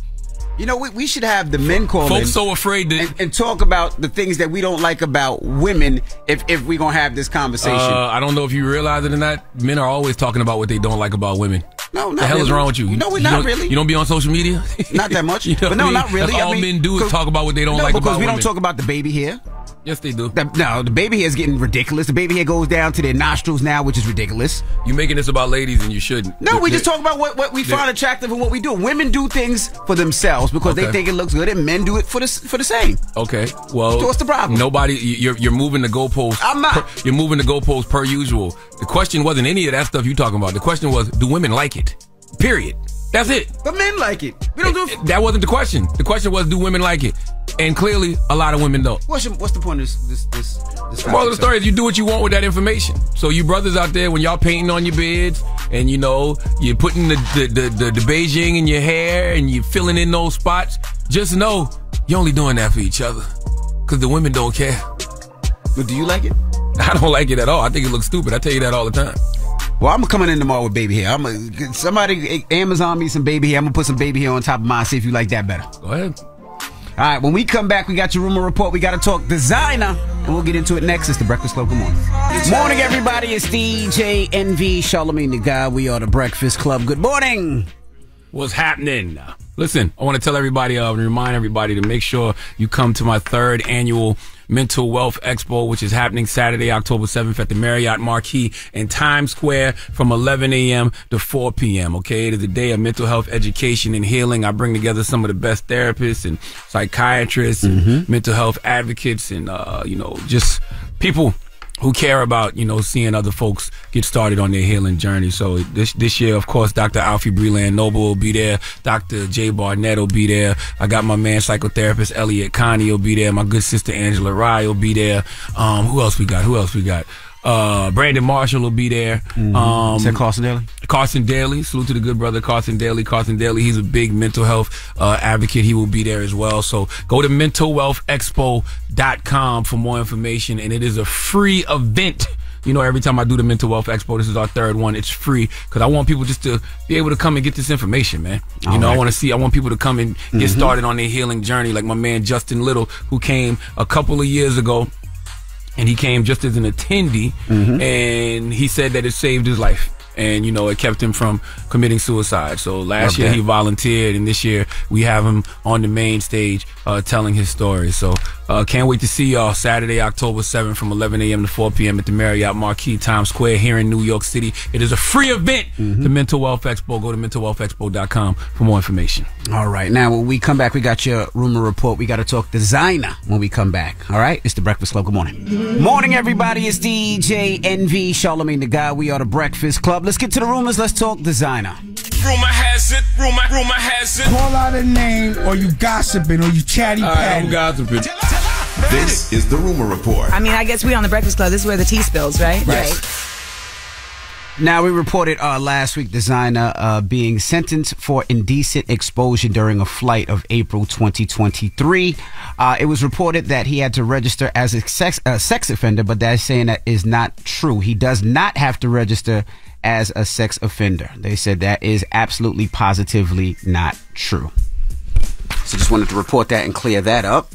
You know, we should have the men call Folks in so afraid to and talk about the things that we don't like about women if we're going to have this conversation. I don't know if you realize it or not. Men are always talking about what they don't like about women. No, not the hell really. is wrong with you? No, we're not really. You don't be on social media? Not that much. You know But no, what I mean? not really. That's all men do is talk about what they don't like about because we women. don't talk about the baby hair. Yes, they do. No, the baby hair is getting ridiculous. The baby hair goes down to their nostrils now, which is ridiculous. You're making this about ladies and you shouldn't. No, we just talk about what we find attractive and what we do. Women do things for themselves because they think it looks good, and men do it for the same. Okay, well, so what's the problem? Nobody, you're moving the goalposts. I'm not. You're moving the goalposts per usual. The question wasn't any of that stuff you talking about. The question was, do women like it? Period. That's it. But men like it. We don't do it. That wasn't the question. The question was, do women like it? And clearly, a lot of women don't. What's the point of this The moral of the story is you do what you want with that information. So you brothers out there, when y'all painting on your beds and you know you're putting the Beijing in your hair and you're filling in those spots, just know you're only doing that for each other because the women don't care. But do you like it? I don't like it at all. I think it looks stupid. I tell you that all the time. Well, I'm coming in tomorrow with baby hair. Somebody Amazon me some baby hair. I'm gonna put some baby hair on top of mine. See if you like that better. Go ahead. All right, when we come back, we got your rumor report. We got to talk designer, and we'll get into it next. It's the Breakfast Club. Good morning. Morning, everybody. It's DJ NV, Charlamagne the God. We are the Breakfast Club. Good morning. What's happening? Listen, I want to tell everybody, remind everybody to make sure you come to my 3rd annual Mental Wealth Expo, which is happening Saturday, October 7th at the Marriott Marquis in Times Square from 11 a.m. to 4 p.m. Okay, it is a day of mental health education and healing. I bring together some of the best therapists and psychiatrists and mental health advocates and just people who care about, seeing other folks get started on their healing journey. So this year, of course, Dr. Alfie Breland Noble will be there. Dr. Jay Barnett will be there. I got my man psychotherapist Elliot Connie will be there. My good sister Angela Rye will be there. Who else we got? Brandon Marshall will be there. Is that Carson Daly? Carson Daly. Salute to the good brother Carson Daly. Carson Daly, he's a big mental health advocate. He will be there as well. So go to mentalwealthexpo.com for more information. And it is a free event. Every time I do the Mental Wealth Expo, this is our third one. It's free because I want people just to be able to come and get this information, man. I want people to come and get started on their healing journey. Like my man Justin Little, who came a couple of years ago. And he came just as an attendee, and he said that it saved his life. And, it kept him from committing suicide. So last year he volunteered, and this year we have him on the main stage telling his story. So can't wait to see y'all Saturday, October 7th from 11 a.m. to 4 p.m. at the Marriott Marquis, Times Square here in New York City. It is a free event, the Mental Wealth Expo. Go to mentalwealthexpo.com for more information. All right. Now, when we come back, we got your rumor report. We got to talk designer when we come back. All right? It's the Breakfast Club. Good morning. Morning, everybody. It's DJ NV, Charlamagne the Guy. We are the Breakfast Club. Let's get to the rumors. Let's talk designer. Rumor has it. Rumor has it. Call out a name, or you gossiping, or you chatty patty. I'm gossiping. This is the rumor report. I mean, I guess we on the Breakfast Club. This is where the tea spills, right? Right. Now, we reported last week designer being sentenced for indecent exposure during a flight of April 2023. It was reported that he had to register as a sex offender, but that's saying that is not true. He does not have to register as a sex offender. They said that is absolutely positively not true. So just wanted to report that and clear that up.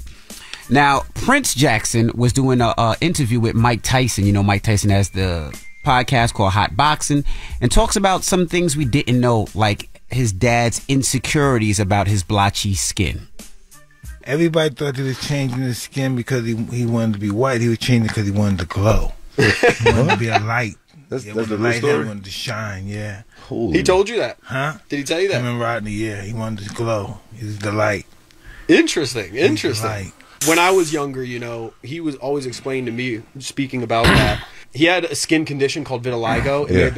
Now, Prince Jackson was doing an interview with Mike Tyson. Mike Tyson has the podcast called Hot Boxing and talks about some things we didn't know, like his dad's insecurities about his blotchy skin. Everybody thought he was changing his skin because he wanted to be white. He was changing it because he wanted to glow. He wanted to be a light. That's the light story. He wanted to shine, yeah. Holy. He told you that? Huh? Did he tell you that? Him and Rodney, yeah. He wanted to glow. He's the light. Interesting. Light. When I was younger, he was always explaining to me, speaking about that, he had a skin condition called vitiligo. It may have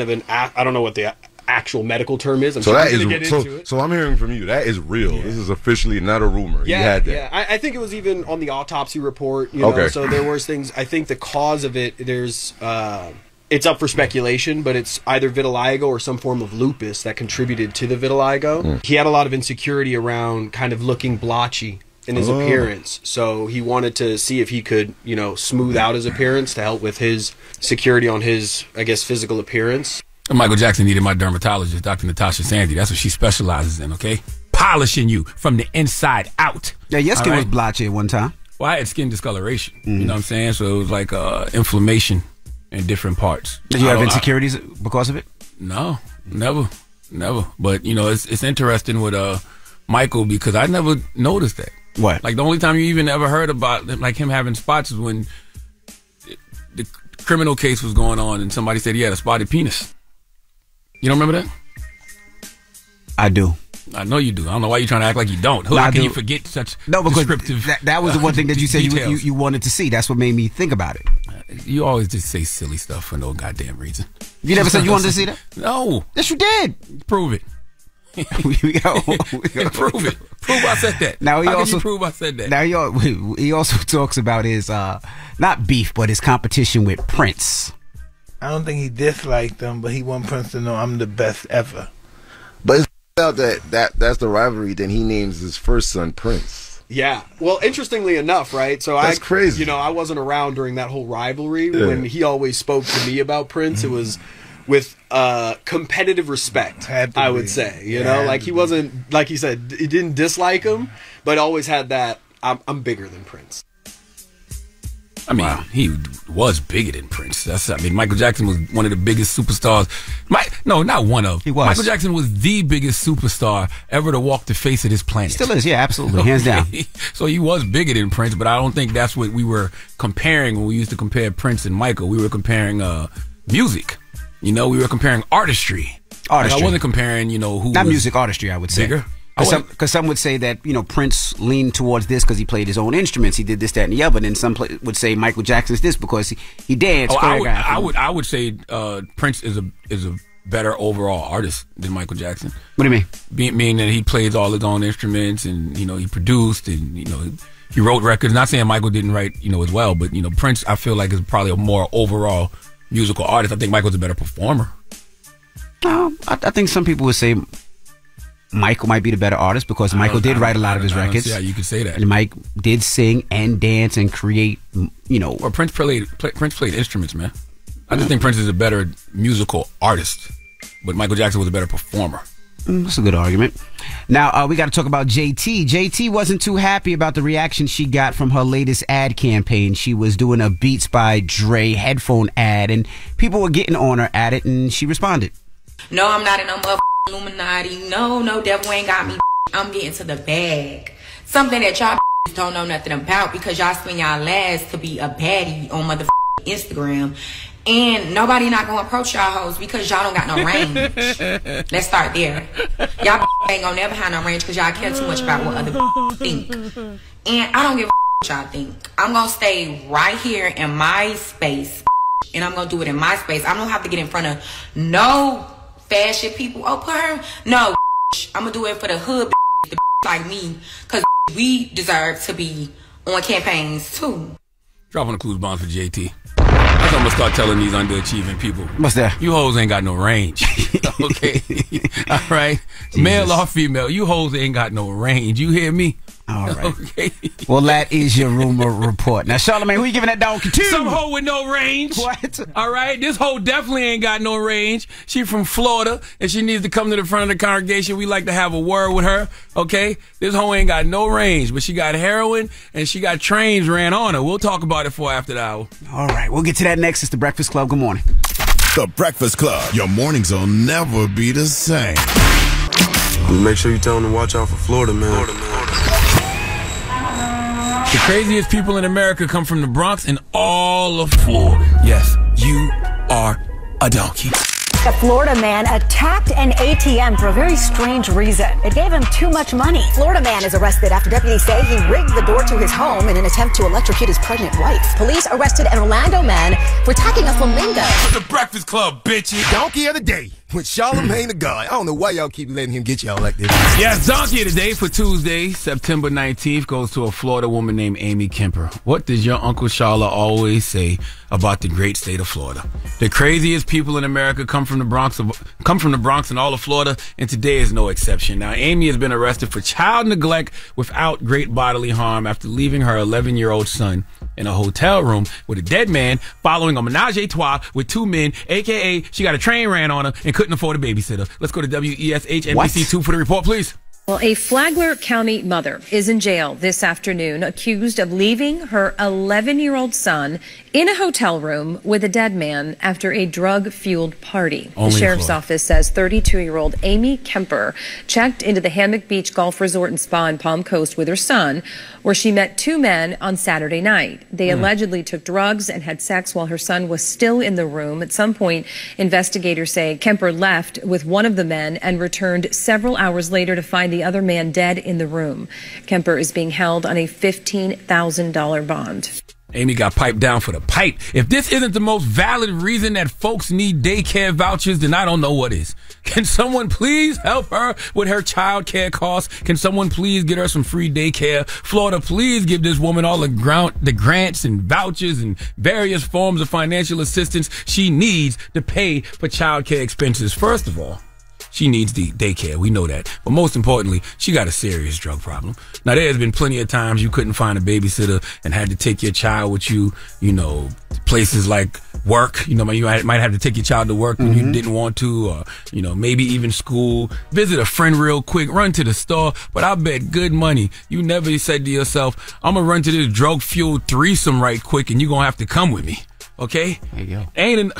been I don't know what the actual medical term is. So I'm hearing from you. That is real. Yeah. This is officially not a rumor. Yeah, he had that. Yeah. I think it was even on the autopsy report. Okay. So there was things. I think the cause of it, it's up for speculation, but it's either vitiligo or some form of lupus that contributed to the vitiligo. He had a lot of insecurity around kind of looking blotchy in his appearance. So he wanted to see if he could, smooth out his appearance to help with his security on his, I guess, physical appearance. Michael Jackson needed my dermatologist, Dr. Natasha Sandy. That's what she specializes in, okay? Polishing you from the inside out. Yeah, your skin was blotchy at one time. Well, I had skin discoloration. You know what I'm saying? So it was like inflammation in different parts. Did you have insecurities because of it? No, never. But, it's interesting with Michael because I never noticed that. What? Like the only time you even ever heard about like him having spots is when the criminal case was going on and somebody said he had a spotted penis. You don't remember that? I do. I know you do. I don't know why you're trying to act like you don't. How can you forget such descriptive that was the one thing that you said you wanted to see. That's what made me think about it. You always just say silly stuff for no goddamn reason. You never said you wanted to see that? No. Yes, you did. Prove it. Prove it. Prove I said that. Now How can you prove I said that? Now he also talks about his not beef, but his competition with Prince. I don't think he disliked them, but he wanted Prince to know I'm the best ever. But it's out that's the rivalry. Then he names his first son Prince. Yeah. Well, interestingly enough, right? So that's crazy. I wasn't around during that whole rivalry when he always spoke to me about Prince. It was with competitive respect, I would say. He wasn't, like he said, he didn't dislike him, but always had that, I'm bigger than Prince. I mean, he was bigger than Prince. Michael Jackson was one of the biggest superstars. Not one of. He was. Michael Jackson was the biggest superstar ever to walk the face of this planet. Still is, yeah, absolutely, hands down. So he was bigger than Prince, but I don't think that's what we were comparing when we used to compare Prince and Michael. We were comparing music. We were comparing artistry. I wasn't comparing, who not was music, artistry, I would say. Bigger. Because some would say that Prince leaned towards this because he played his own instruments, he did this, that, and the other. And then some would say Michael Jackson's this because he danced. I would say Prince is a better overall artist than Michael Jackson. What do you mean? Meaning that he plays all his own instruments and he produced and he wrote records. Not saying Michael didn't write as well, but Prince I feel like is probably a more overall musical artist. I think Michael's a better performer. I think some people would say Michael might be the better artist because Michael did write a lot of his records. Yeah, you could say that. And Mike did sing and dance and create, Well, Prince played instruments, man. I just think Prince is a better musical artist, but Michael Jackson was a better performer. That's a good argument. Now, we got to talk about JT. JT wasn't too happy about the reaction she got from her latest ad campaign. She was doing a Beats by Dre headphone ad, and people were getting on her at it, and she responded. No, I'm not in no motherfucking Illuminati. No, devil ain't got me. I'm getting to the bag. Something that y'all don't know nothing about because y'all spend y'all lives to be a baddie on motherfucking Instagram. And nobody not gonna approach y'all hoes because y'all don't got no range. Let's start there. Y'all ain't gonna never have no range because y'all care too much about what other think. And I don't give a what y'all think. I'm gonna stay right here in my space. And I'm gonna do it in my space. I don't have to get in front of no fashion people. Oh, put her. No, I'm gonna do it for the hood the like me, because we deserve to be on campaigns too. Dropping the clues bombs for JT. I'm gonna start telling these underachieving people. What's that? You hoes ain't got no range. Okay? All right? Jesus. Male or female, you hoes ain't got no range. You hear me? All right. Okay. Well, that is your rumor report. Now, Charlamagne, who you giving that donkey to? Some hoe with no range. What? All right? This hoe definitely ain't got no range. She from Florida, and she needs to come to the front of the congregation. We like to have a word with her, okay? This hoe ain't got no range, but she got heroin, and she got trains ran on her. We'll talk about it for after the hour. All right. We'll get to that next. It's The Breakfast Club. Good morning. The Breakfast Club. Your mornings will never be the same. Make sure you tell them to watch out for Florida, man. The craziest people in America come from the Bronx and all of Florida. Yes, you are a donkey. A Florida man attacked an ATM for a very strange reason. It gave him too much money. Florida man is arrested after deputies say he rigged the door to his home in an attempt to electrocute his pregnant wife. Police arrested an Orlando man for attacking a flamingo. The Breakfast Club, bitches. Donkey of the day with Charlamagne the God. I don't know why y'all keep letting him get y'all like this. Yes, Donkey of the Day for Tuesday, September 19th, goes to a Florida woman named Amy Kemper. What does your Uncle Charla always say about the great state of Florida? The craziest people in America come from the Bronx and all of Florida, and today is no exception. Now, Amy has been arrested for child neglect without great bodily harm after leaving her 11-year-old son in a hotel room with a dead man following a menage a trois with two men, a.k.a. she got a train ran on her and couldn't afford a babysitter. Let's go to WESH NBC2 for the report, please. Well, a Flagler County mother is in jail this afternoon accused of leaving her 11-year-old son in a hotel room with a dead man after a drug-fueled party. The sheriff's office says 32-year-old Amy Kemper checked into the Hammock Beach Golf Resort and Spa in Palm Coast with her son, where she met two men on Saturday night. They allegedly took drugs and had sex while her son was still in the room. At some point, investigators say Kemper left with one of the men and returned several hours later to find the other man dead in the room. Kemper is being held on a $15,000 bond. Amy got piped down for the pipe. If this isn't the most valid reason that folks need daycare vouchers, then I don't know what is. Can someone please help her with her child care costs? Can someone please get her some free daycare? Florida, please give this woman all the grants and vouchers and various forms of financial assistance she needs to pay for child care expenses. First of all, She needs the daycare. We know that. But most importantly, she got a serious drug problem. Now, there's been plenty of times you couldn't find a babysitter and had to take your child with you, places like work. You might have to take your child to work when you didn't want to, or, maybe even school. Visit a friend real quick, run to the store. But I bet good money you never said to yourself, I'm going to run to this drug-fueled threesome right quick and you're going to have to come with me. Okay? There you go. Ain't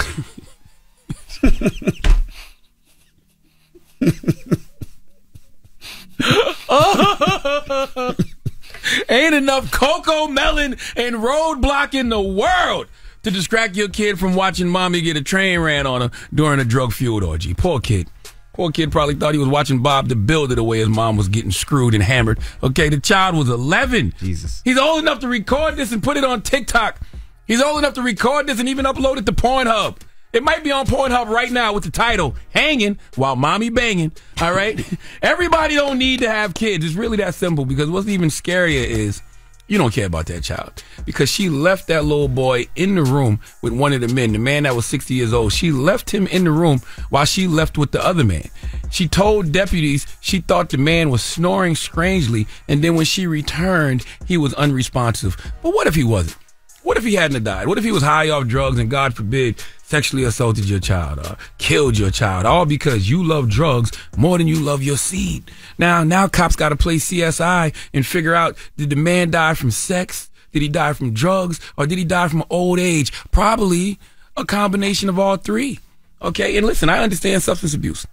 ain't enough cocoa melon and roadblock in the world to distract your kid from watching mommy get a train ran on her during a drug-fueled orgy. Poor kid. Poor kid probably thought he was watching Bob the Builder the way his mom was getting screwed and hammered. Okay, the child was 11. Jesus. He's old enough to record this and put it on TikTok. He's old enough to record this and even upload it to Pornhub. It might be on Pornhub right now with the title, Hanging While Mommy Banging. All right? Everybody don't need to have kids. It's really that simple, because what's even scarier is you don't care about that child, because she left that little boy in the room with one of the men, the man that was 60 years old. She left him in the room while she left with the other man. She told deputies she thought the man was snoring strangely, and then when she returned, he was unresponsive. But what if he wasn't? What if he hadn't died? What if he was high off drugs and, God forbid, sexually assaulted your child or killed your child, all because you love drugs more than you love your seed? Now cops got to play CSI and figure out, did the man die from sex? Did he die from drugs? Or did he die from old age? Probably a combination of all three. Okay, and listen, I understand substance abuse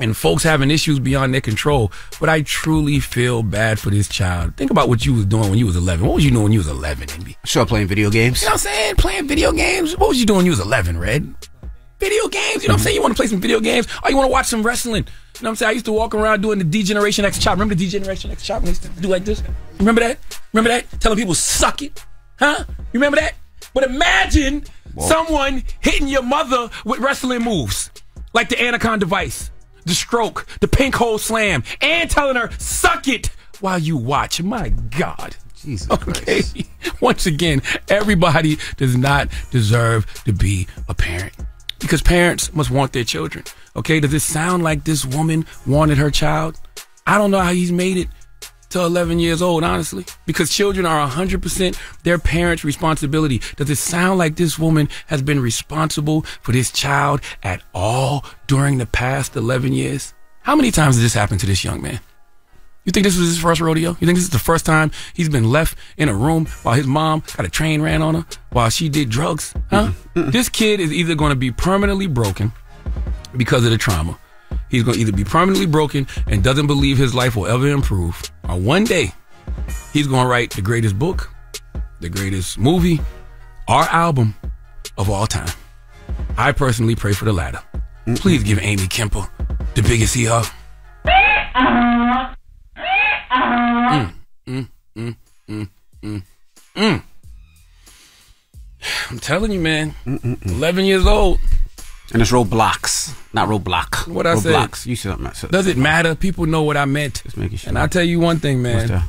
and folks having issues beyond their control, but I truly feel bad for this child. Think about what you was doing when you was 11. What was you doing when you was 11, Envy? Sure, playing video games. You know what I'm saying? Playing video games. What was you doing when you was 11, Red? Video games. You know what I'm saying? You want to play some video games? Or you want to watch some wrestling? You know what I'm saying? I used to walk around doing the D-Generation X chop. Remember the D-Generation X chop when they used to do like this? Remember that? Remember that? Telling people, suck it. Huh? You remember that? But imagine someone hitting your mother with wrestling moves. Like the Anaconda Vice, the stroke, the pink hole slam, and telling her, suck it while you watch. My God. Jesus okay. Christ. Once again, everybody does not deserve to be a parent, because parents must want their children. Okay. Does it sound like this woman wanted her child? I don't know how he's made it to 11 years old, honestly, because children are 100% their parents' responsibility. Does it sound like this woman has been responsible for this child at all during the past 11 years? How many times did this happen to this young man? You think this was his first rodeo? You think this is the first time he's been left in a room while his mom got a train ran on her while she did drugs? Huh? This kid is either going to be permanently broken because of the trauma. He's going to either be permanently broken and doesn't believe his life will ever improve, or one day he's going to write the greatest book, the greatest movie, or album of all time. I personally pray for the latter. Please give Amy Kemper the biggest ER. I'm telling you, man. 11 years old. And it's Roblox, not Roblox. What I said? Roblox. You said something. Does it matter? People know what I meant. Just making sure. And I'll tell you one thing, man. What's that?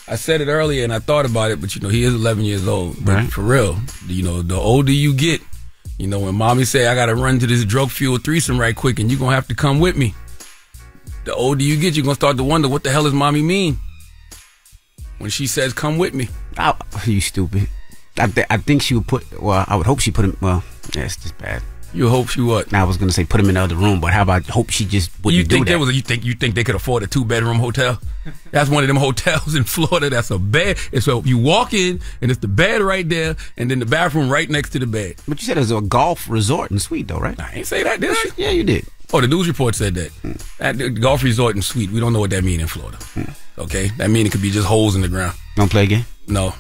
I said it earlier and I thought about it, but he is 11 years old. But right. For real, the older you get, when mommy say, I got to run to this drug-fueled threesome right quick and you're going to have to come with me. The older you get, you're going to start to wonder, what the hell does mommy mean when she says, come with me? Oh, you stupid. I think she would put, I would hope she put him, yeah, it's just bad. You hope she what? Now I was gonna say put him in the other room, but how about hope she just wouldn't do that? You think they could afford a 2-bedroom hotel? That's one of them hotels in Florida. That's a bed. And so you walk in and it's the bed right there, and then the bathroom right next to the bed. But you said it was a golf resort and suite, though, right? I ain't say that, did I? Yeah, you did. Oh, the news report said that. At the golf resort and suite. We don't know what that means in Florida. Okay, that means it could be just holes in the ground. You want to play a game? No.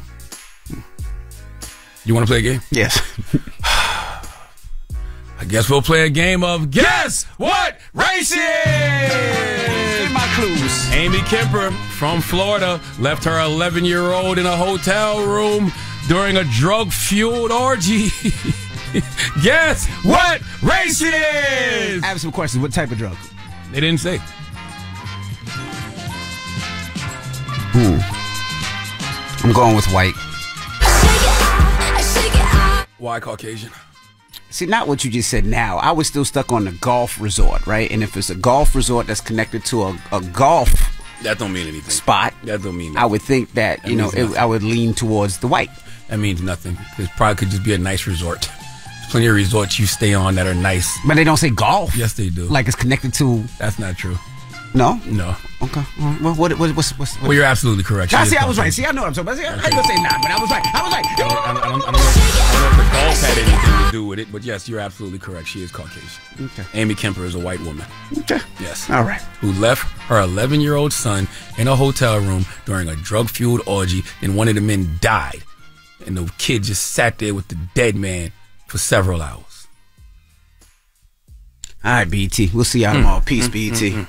You want to play a game? Yes. I guess we'll play a game of Guess What Race It Is? Give my clues. Amy Kemper from Florida left her 11-year-old in a hotel room during a drug-fueled orgy. Guess what race it is? I have some questions. What type of drug? They didn't say. I'm going with white. Why Caucasian? See, not what you just said now. I was still stuck on the golf resort, right? And if it's a golf resort that's connected to a golf that don't mean anything. Spot, that don't mean nothing. I would think that, I would lean towards the white. That means nothing. It probably could just be a nice resort. There's plenty of resorts you stay on that are nice. But they don't say golf. Yes, they do. Like it's connected to... That's not true. No? No. Okay. Well, what's well, you're absolutely correct. I was right. See, I know what I'm talking about. See, I ain't gonna say nah, but I was right. I don't know if the golf had anything to do with it, but yes, you're absolutely correct. She is Caucasian. Okay. Amy Kemper is a white woman. Okay. Yes. All right. Who left her 11-year-old son in a hotel room during a drug-fueled orgy, and one of the men died, and the kid just sat there with the dead man for several hours. All right, BT. We'll see y'all tomorrow. Peace, BT.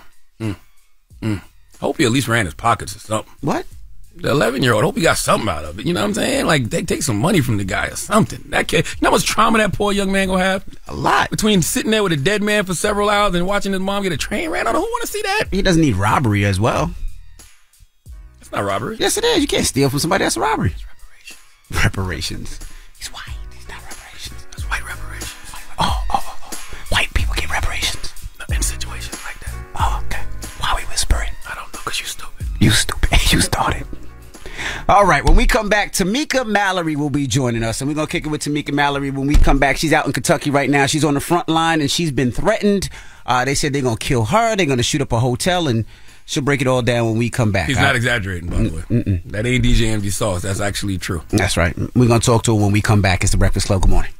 Hope he at least ran his pockets or something. What? The 11-year-old, hope he got something out of it. You know what I'm saying? Like, they take some money from the guy or something. That kid, you know how much trauma that poor young man gonna have? A lot. Between sitting there with a dead man for several hours and watching his mom get a train ran on. Who want to see that? He doesn't need robbery as well. It's not robbery. Yes, it is. You can't steal from somebody. That's robbery. It's reparations. He's white. He's not reparations. That's white reparations. Oh. White people get reparations. In situations like that. Oh, okay. Why are we whispering? I don't know, because you stupid. You stupid. You started. All right, when we come back, Tamika Mallory will be joining us, and we're going to kick it with Tamika Mallory when we come back. She's out in Kentucky right now. She's on the front line, and she's been threatened. They said they're going to kill her. They're going to shoot up a hotel, and she'll break it all down when we come back. He's not exaggerating, by the way. That ain't DJ MD Sauce. That's actually true. That's right. We're going to talk to her when we come back. It's The Breakfast Club. Good morning.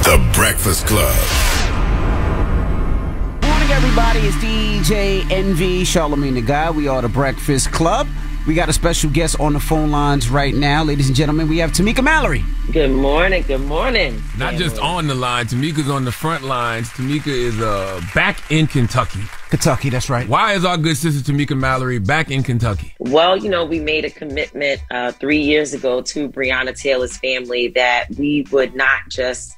The Breakfast Club. Good morning, everybody. It's DJ NV, Charlamagne the Guy. We are The Breakfast Club. We got a special guest on the phone lines right now. Ladies and gentlemen, we have Tamika Mallory. Good morning. Good morning. Not just on the line. Tamika's on the front lines. Tamika is back in Kentucky. Kentucky, that's right. Why is our good sister Tamika Mallory back in Kentucky? Well, we made a commitment 3 years ago to Breonna Taylor's family that we would not just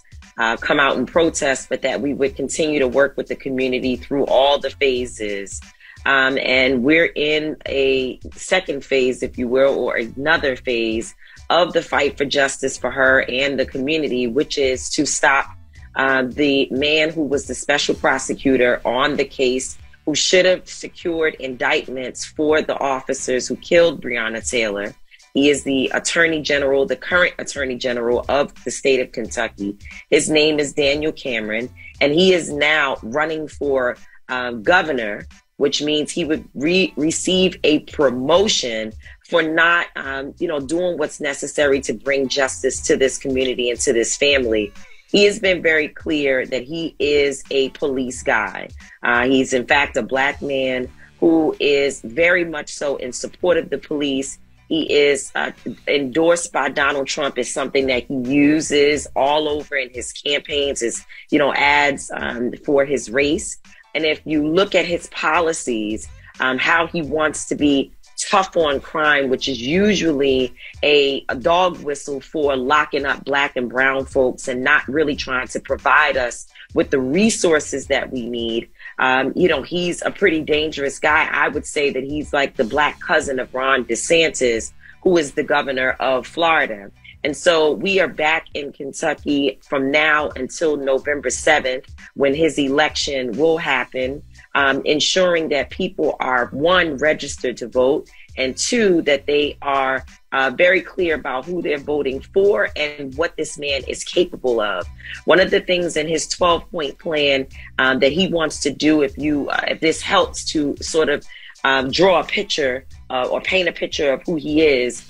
come out and protest, but that we would continue to work with the community through all the phases. And we're in a second phase, if you will, or another phase of the fight for justice for her and the community, which is to stop the man who was the special prosecutor on the case, who should have secured indictments for the officers who killed Breonna Taylor. He is the attorney general, the current attorney general of the state of Kentucky. His name is Daniel Cameron, and he is now running for governor, which means he would receive a promotion for not, doing what's necessary to bring justice to this community and to this family. He has been very clear that he is a police guy. He's, in fact, a black man who is very much so in support of the police. He is endorsed by Donald Trump as something that he uses all over in his campaigns, his, ads for his race. And if you look at his policies, how he wants to be tough on crime, which is usually a dog whistle for locking up black and brown folks and not really trying to provide us with the resources that we need. He's a pretty dangerous guy. I would say that he's like the black cousin of Ron DeSantis, who is the governor of Florida. And so we are back in Kentucky from now until November 7th, when his election will happen, ensuring that people are, one, registered to vote, and two, that they are very clear about who they're voting for and what this man is capable of. One of the things in his 12-point plan that he wants to do, if this helps to sort of draw a picture or paint a picture of who he is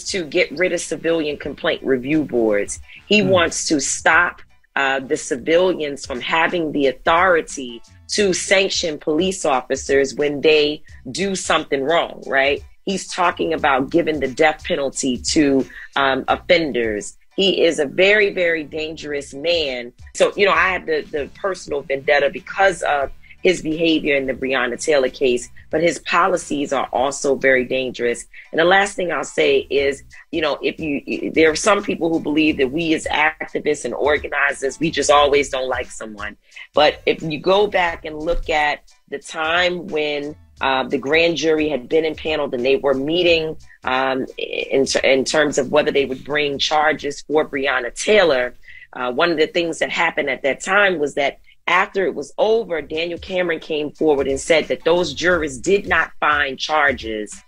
to get rid of civilian complaint review boards. He wants to stop the civilians from having the authority to sanction police officers when they do something wrong, right? He's talking about giving the death penalty to offenders. He is a very, very dangerous man. So, I have the personal vendetta because of his behavior in the Breonna Taylor case, but his policies are also very dangerous. And the last thing I'll say is, there are some people who believe that we as activists and organizers, we just always don't like someone. But if you go back and look at the time when the grand jury had been impaneled and they were meeting in terms of whether they would bring charges for Breonna Taylor, One of the things that happened at that time was that after it was over, Daniel Cameron came forward and said that those jurors did not find charges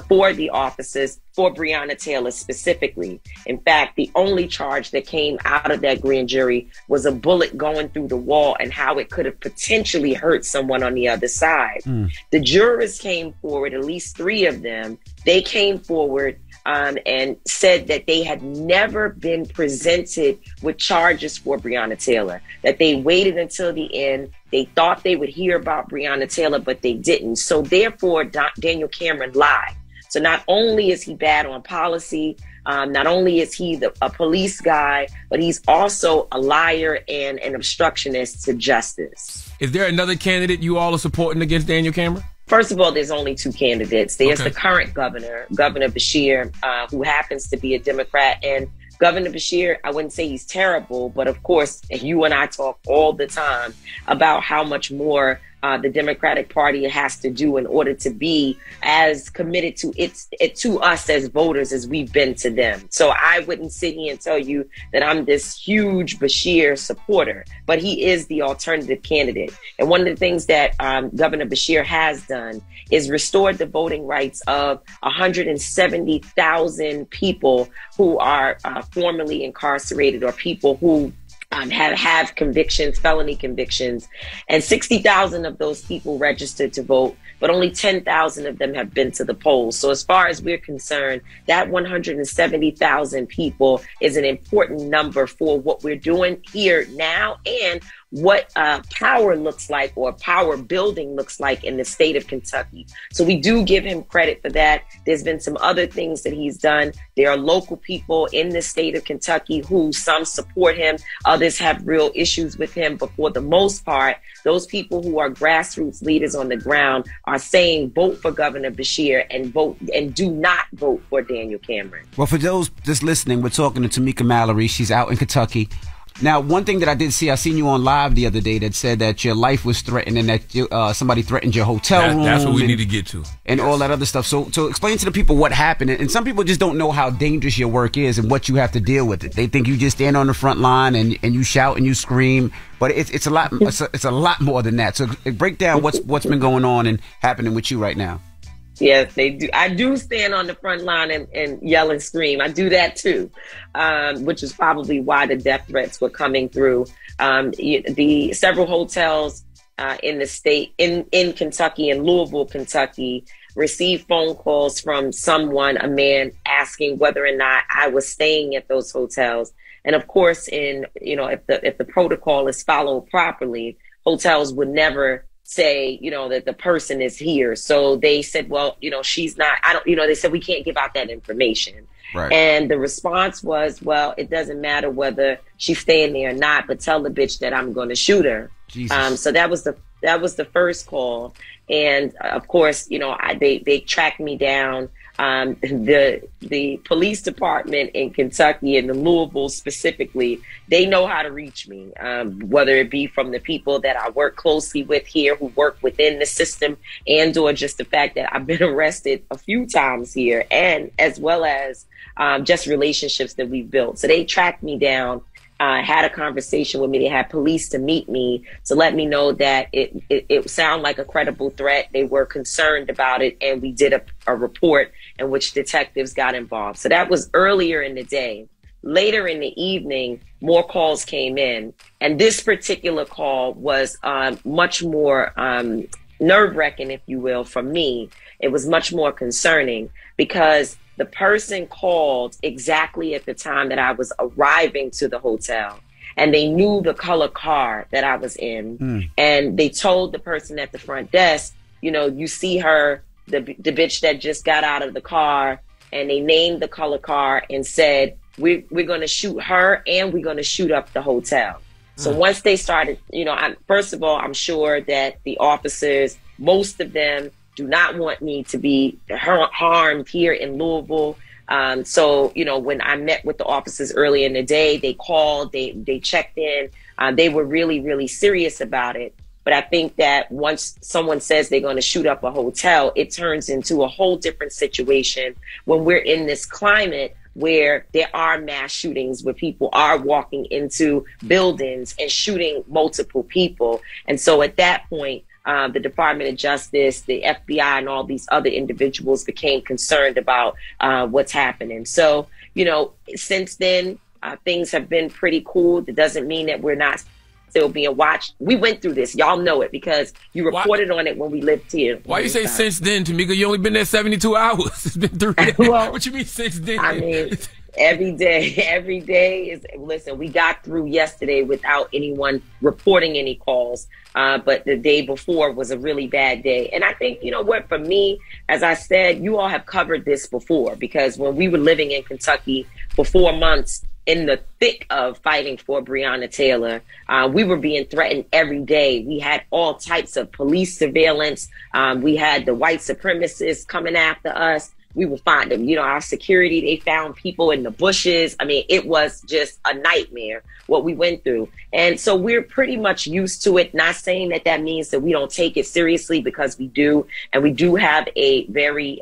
for the officers, for Breonna Taylor specifically. In fact, the only charge that came out of that grand jury was a bullet going through the wall and how it could have potentially hurt someone on the other side. The jurors came forward, at least 3 of them. They came forward and said that they had never been presented with charges for Breonna Taylor, that they waited until the end. They thought they would hear about Breonna Taylor, but they didn't. So therefore, Daniel Cameron lied. So not only is he bad on policy, not only is he a police guy, but he's also a liar and an obstructionist to justice. Is there another candidate you all are supporting against Daniel Cameron? First of all, there's only 2 candidates. There's the current governor, Governor Beshear, who happens to be a Democrat. And Governor Beshear, I wouldn't say he's terrible, but of course, you and I talk all the time about how much more the Democratic Party has to do in order to be as committed to us as voters as we've been to them. So I wouldn't sit here and tell you that I'm this huge Beshear supporter, but he is the alternative candidate. And one of the things that Governor Beshear has done is restored the voting rights of 170,000 people who are formerly incarcerated, or people who have convictions, felony convictions, and 60,000 of those people registered to vote, but only 10,000 of them have been to the polls. So as far as we're concerned, that 170,000 people is an important number for what we're doing here now and what power looks like, or power building looks like, in the state of Kentucky. So we do give him credit for that. There's been some other things that he's done. There are local people in the state of Kentucky who some support him, others have real issues with him. But for the most part, those people who are grassroots leaders on the ground are saying vote for Governor Beshear and do not vote for Daniel Cameron. Well, for those just listening, we're talking to Tamika Mallory. She's out in Kentucky. Now, one thing that I did see, I seen you on live the other day that said that your life was threatened and that somebody threatened your hotel room. That's what we need to get to. And all that other stuff. So explain to the people what happened. And some people just don't know how dangerous your work is and what you have to deal with it. They think you just stand on the front line and you shout and you scream. But it's a lot more than that. So break down what's been going on and happening with you right now. Yes, they do. I do stand on the front line and yell and scream. I do that too, which is probably why the death threats were coming through. The several hotels in the state, in Kentucky, in Louisville, Kentucky, received phone calls from someone, a man, asking whether or not I was staying at those hotels. And of course, if the protocol is followed properly, hotels would never say, that the person is here. So they said, well, she's not, they said, we can't give out that information. Right. And the response was, well, it doesn't matter whether she's staying there or not, but tell the bitch that I'm going to shoot her. So that was the first call. And of course, they tracked me down. The police department in Kentucky and in Louisville specifically, they know how to reach me, whether it be from the people that I work closely with here who work within the system, and or just the fact that I've been arrested a few times here, and as well as just relationships that we've built. So they tracked me down, had a conversation with me. They had police to meet me to let me know that it sounded like a credible threat. They were concerned about it, and we did a report in which detectives got involved. So that was earlier in the day. Later in the evening, more calls came in, and this particular call was much more nerve-wracking, if you will, for me. It was much more concerning because the person called exactly at the time that I was arriving to the hotel, and they knew the color car that I was in. And they told the person at the front desk, you see her, the bitch that just got out of the car, and they named the color car and said, we're going to shoot her and we're going to shoot up the hotel. So once they started, first of all, I'm sure that the officers, most of them, do not want me to be harmed here in Louisville. So, when I met with the officers earlier in the day, they called, they checked in. They were really, really serious about it. But I think that once someone says they're going to shoot up a hotel, it turns into a whole different situation when we're in this climate where there are mass shootings, where people are walking into buildings and shooting multiple people. And so at that point, the Department of Justice, the FBI, and all these other individuals became concerned about what's happening. So, you know, since then, things have been pretty cool. That doesn't mean that we're not still being watched. We went through this. Y'all know it because you reported on it when we lived here. Why you say since then, Tamika? You only been there 72 hours. It's been 3 days. Well, what you mean since then? I mean, every day is, listen, we got through yesterday without anyone reporting any calls. But the day before was a really bad day. And I think, you know what, for me, as I said, you all have covered this before, because when we were living in Kentucky for 4 months, in the thick of fighting for Breonna Taylor, we were being threatened every day. We had all types of police surveillance. We had the white supremacists coming after us. We would find them, you know, our security, they found people in the bushes. I mean, it was just a nightmare what we went through. And so we're pretty much used to it. Not saying that that means that we don't take it seriously, because we do. And we do have a very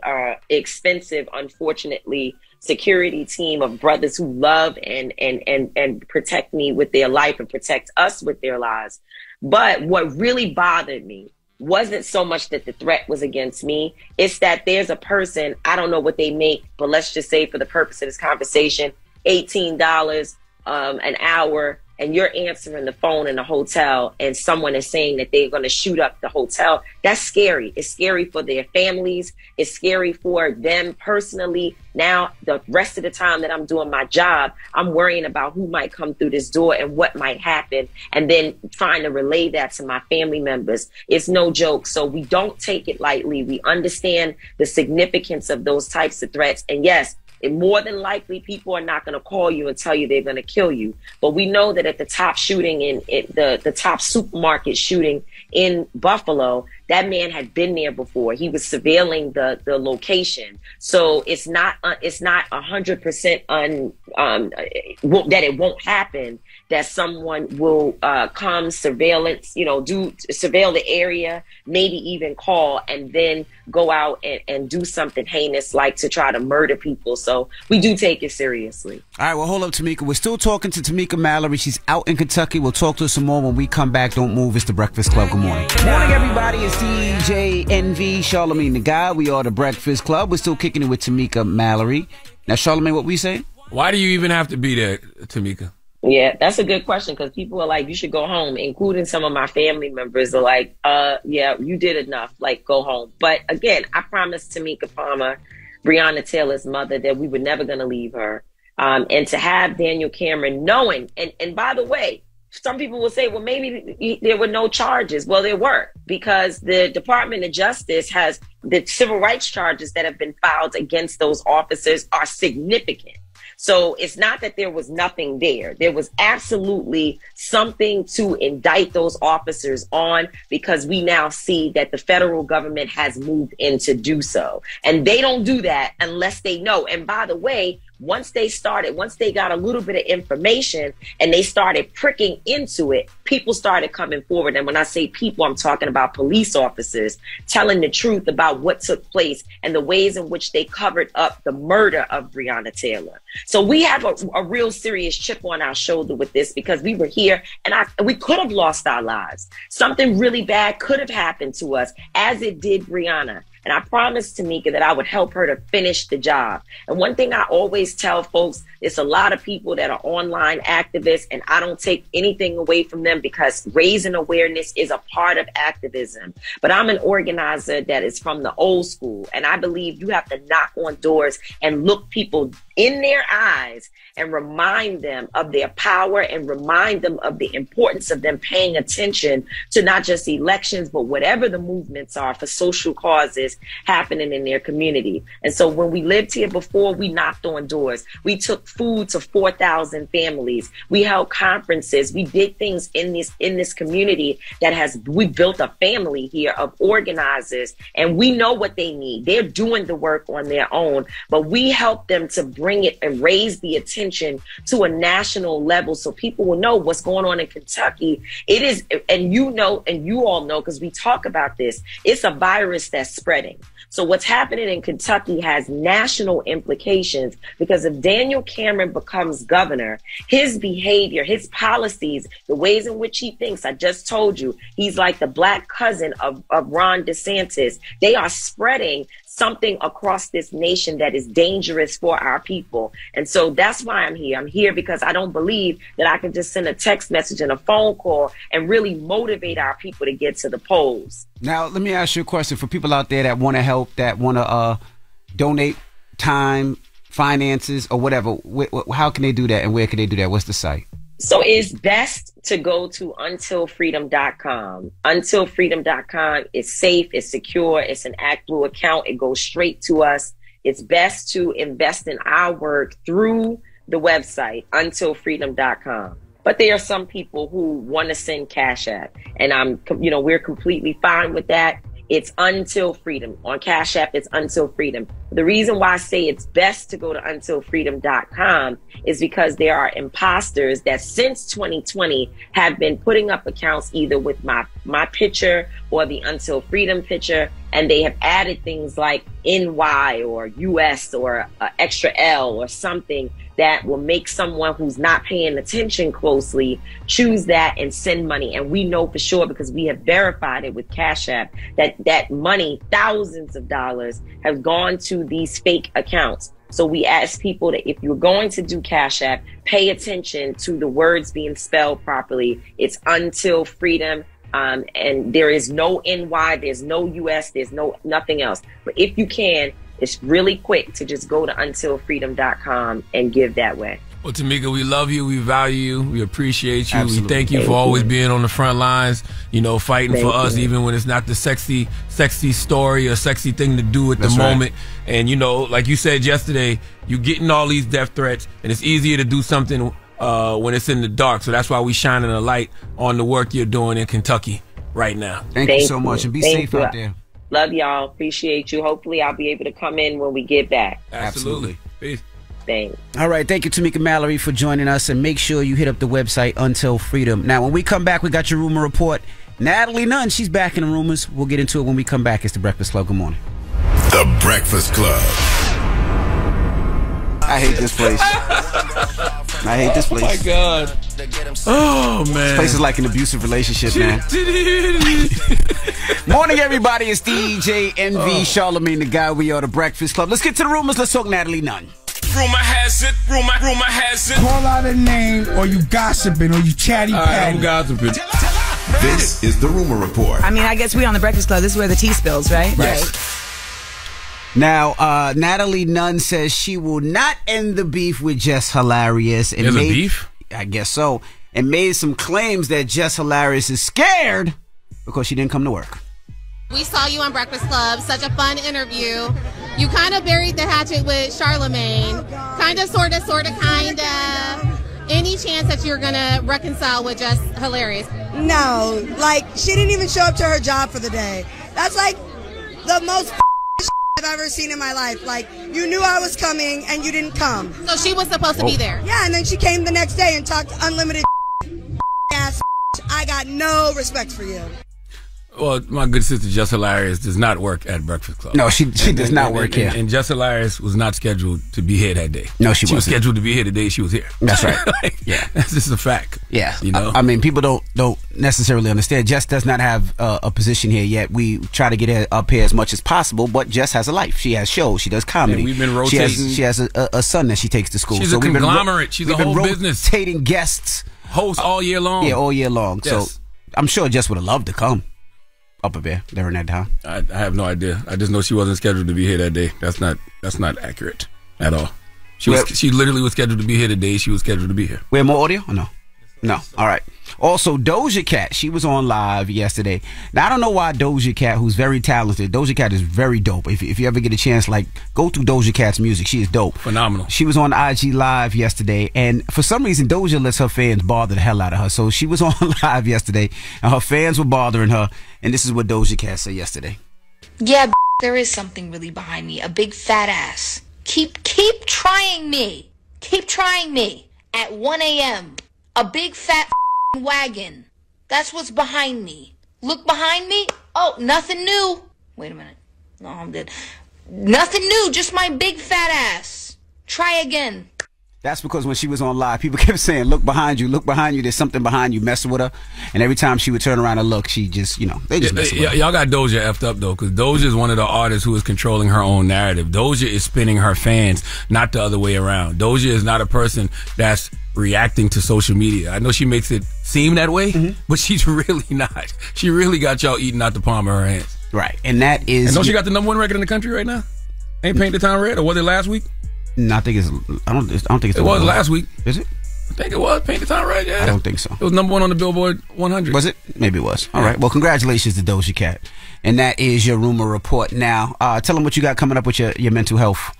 expensive, unfortunately, security team of brothers who love and protect me with their life and protect us with their lives. But what really bothered me wasn't so much that the threat was against me. It's that there's a person, I don't know what they make, but let's just say for the purpose of this conversation, $18 an hour, and you're answering the phone in a hotel and someone is saying that they're going to shoot up the hotel. That's scary. It's scary for their families. It's scary for them personally. Now, the rest of the time that I'm doing my job, I'm worrying about who might come through this door and what might happen, and then trying to relay that to my family members. It's no joke. So we don't take it lightly. We understand the significance of those types of threats. And yes, more than likely, people are not going to call you and tell you they're going to kill you. But we know that at the top shooting in the top supermarket shooting in Buffalo, that man had been there before. He was surveilling the location. So it's not 100% that it won't happen, that someone will come surveillance, surveil the area, maybe even call, and then go out and do something heinous like to try to murder people. So we do take it seriously. All right, well, hold up, Tamika. We're still talking to Tamika Mallory. She's out in Kentucky. We'll talk to her some more when we come back. Don't move. It's The Breakfast Club. Good morning. Good morning, everybody. It's DJ NV, Charlamagne the Guy. We are The Breakfast Club. We're still kicking it with Tamika Mallory. Now, Charlamagne, what we say? Why do you even have to be there, Tamika? Yeah, that's a good question, because people are like, you should go home, including some of my family members are like, yeah, you did enough, like, go home. But again, I promised Tamika Palmer, Breonna Taylor's mother, that we were never going to leave her. And to have Daniel Cameron knowing, and by the way, some people will say, well, maybe there were no charges. Well, there were, because the Department of Justice has the civil rights charges that have been filed against those officers are significant. So it's not that there was nothing there. There was absolutely something to indict those officers on, because we now see that the federal government has moved in to do so. And they don't do that unless they know. And by the way, once they got a little bit of information and they started pricking into it, people started coming forward. And when I say people, I'm talking about police officers telling the truth about what took place and the ways in which they covered up the murder of Breonna Taylor. So we have a real serious chip on our shoulder with this, because we were here and we could have lost our lives. Something really bad could have happened to us, as it did Breonna. And I promised Tamika that I would help her to finish the job. And one thing I always tell folks, it's a lot of people that are online activists, and I don't take anything away from them, because raising awareness is a part of activism. But I'm an organizer that is from the old school, and I believe you have to knock on doors and look people in their eyes and remind them of their power and remind them of the importance of them paying attention to not just elections, but whatever the movements are for social causes happening in their community. And so when we lived here before, we knocked on doors. We took food to 4,000 families. We held conferences. We did things in this community we built a family here of organizers, and we know what they need. They're doing the work on their own, but we help them to bring bring it and raise the attention to a national level so people will know what's going on in Kentucky. It is, and you know, and you all know, because we talk about this, it's a virus that's spreading. So what's happening in Kentucky has national implications, because if Daniel Cameron becomes governor, his behavior, his policies, the ways in which he thinks, I just told you, he's like the black cousin of Ron DeSantis. They are spreading something across this nation that is dangerous for our people. And so that's why I'm here. I'm here because I don't believe that I can just send a text message and a phone call and really motivate our people to get to the polls. Now, let me ask you a question for people out there that want to help, that want to donate time, finances, or whatever. How can they do that, and where can they do that? What's the site? So it's best to go to untilfreedom.com. Untilfreedom.com is safe, it's secure, it's an ActBlue account. It goes straight to us. It's best to invest in our work through the website, untilfreedom.com. But there are some people who want to send Cash App, and we're completely fine with that. It's Until Freedom. On Cash App, it's Until Freedom. The reason why I say it's best to go to untilfreedom.com is because there are imposters that since 2020 have been putting up accounts either with my picture or the Until Freedom picture, and they have added things like NY or US or extra L or something that will make someone who's not paying attention closely choose that and send money. And we know for sure, because we have verified it with Cash App, that money, thousands of dollars, have gone to these fake accounts. So we ask people that if you're going to do Cash App, pay attention to the words being spelled properly. It's Until Freedom. And there is no NY, there's no US, there's nothing else. But if you can, it's really quick to just go to untilfreedom.com and give that way. Well, Tamika, we love you, we value you, we appreciate you. Absolutely. We thank you for always being on the front lines, fighting for us, even when it's not the sexy story or sexy thing to do at the moment. And, like you said yesterday, you're getting all these death threats, and it's easier to do something when it's in the dark. So that's why we shining a light on the work you're doing in Kentucky right now. Thank you so much, and be safe out there. Love y'all. Appreciate you. Hopefully I'll be able to come in when we get back. Absolutely. Peace. Thanks. All right. Thank you, Tamika Mallory, for joining us. And make sure you hit up the website, Until Freedom. Now, when we come back, we got your rumor report. Natalie Nunn, she's back in the rumors. We'll get into it when we come back. It's The Breakfast Club. Good morning. The Breakfast Club. I hate this place. I hate this place. Oh, my God. Oh, man. This place is like an abusive relationship, man. Morning, everybody. It's DJ NV, Charlamagne the Guy. We are The Breakfast Club. Let's get to the rumors. Let's talk Natalie Nunn. Rumor has it. Rumor has it. Call out a name, or you gossiping, or you chatty patty. I'm gossiping. This is the Rumor Report. I mean, I guess we on The Breakfast Club. This is where the tea spills, right? Yes. Now, Natalie Nunn says she will not end the beef with Jess Hilarious. There's a beef? I guess so. And made some claims that Jess Hilarious is scared because she didn't come to work. We saw you on Breakfast Club. Such a fun interview. You kind of buried the hatchet with Charlamagne. Kind of, sort of, kind of. Any chance that you're going to reconcile with Jess Hilarious? No. Like, she didn't even show up to her job for the day. That's like the most I've ever seen in my life. Like, you knew I was coming and you didn't come. So she was supposed to be there? Yeah, and then she came the next day and talked unlimited ass. I got no respect for you. Well, my good sister Jess Hilarious does not work at Breakfast Club. No, she does not work here. And Jess Hilarious was not scheduled to be here that day. No, she wasn't. was scheduled to be here the day she was here. That's right. Yeah, that's just a fact. Yeah, I mean, people don't necessarily understand. Jess does not have a position here yet. We try to get her up here as much as possible, but Jess has a life. She has shows. She does comedy. Yeah, we've been rotating. She has a son that she takes to school. She's a conglomerate. She's a whole business. Rotating guests, hosts all year long. Yeah, all year long. Yes. So I'm sure Jess would have loved to come up there during that time. I have no idea. I just know she wasn't scheduled to be here that day. That's not accurate at all. She literally was scheduled to be here the day she was scheduled to be here. We have more audio or no? No. All right. Also, Doja Cat, she was on live yesterday. Now, I don't know why Doja Cat, who's very talented, Doja Cat is very dope. If you ever get a chance, go through Doja Cat's music. She is dope. Phenomenal. She was on IG Live yesterday, and for some reason, Doja lets her fans bother the hell out of her. So she was on live yesterday, and her fans were bothering her, and this is what Doja Cat said yesterday. Yeah, there is something really behind me. A big fat ass. Keep trying me. Keep trying me. At 1 a.m. A big fat wagon. That's what's behind me. Look behind me. Oh, nothing new. Wait a minute. No, I'm dead. Nothing new. Just my big fat ass. Try again. That's because when she was on live, people kept saying, look behind you, there's something behind you messing with her. And every time she would turn around and look, she just, they just mess with her. Y'all got Doja effed up, though, because Doja is one of the artists who is controlling her own narrative. Doja is spinning her fans, not the other way around. Doja is not a person that's reacting to social media. I know she makes it seem that way, but she's really not. She really got y'all eating out the palm of her hands. Right, and that is... And don't she got the #1 record in the country right now? Ain't Paint the Town Red, or was it last week? No, I think it's. I don't think it's. It was last week. Is it? I think it was Paint the Town Red. Yeah, I don't think so. It was #1 on the Billboard 100. Was it? Maybe it was. All right. Well, congratulations to Doja Cat, and that is your rumor report. Now, tell them what you got coming up with your mental health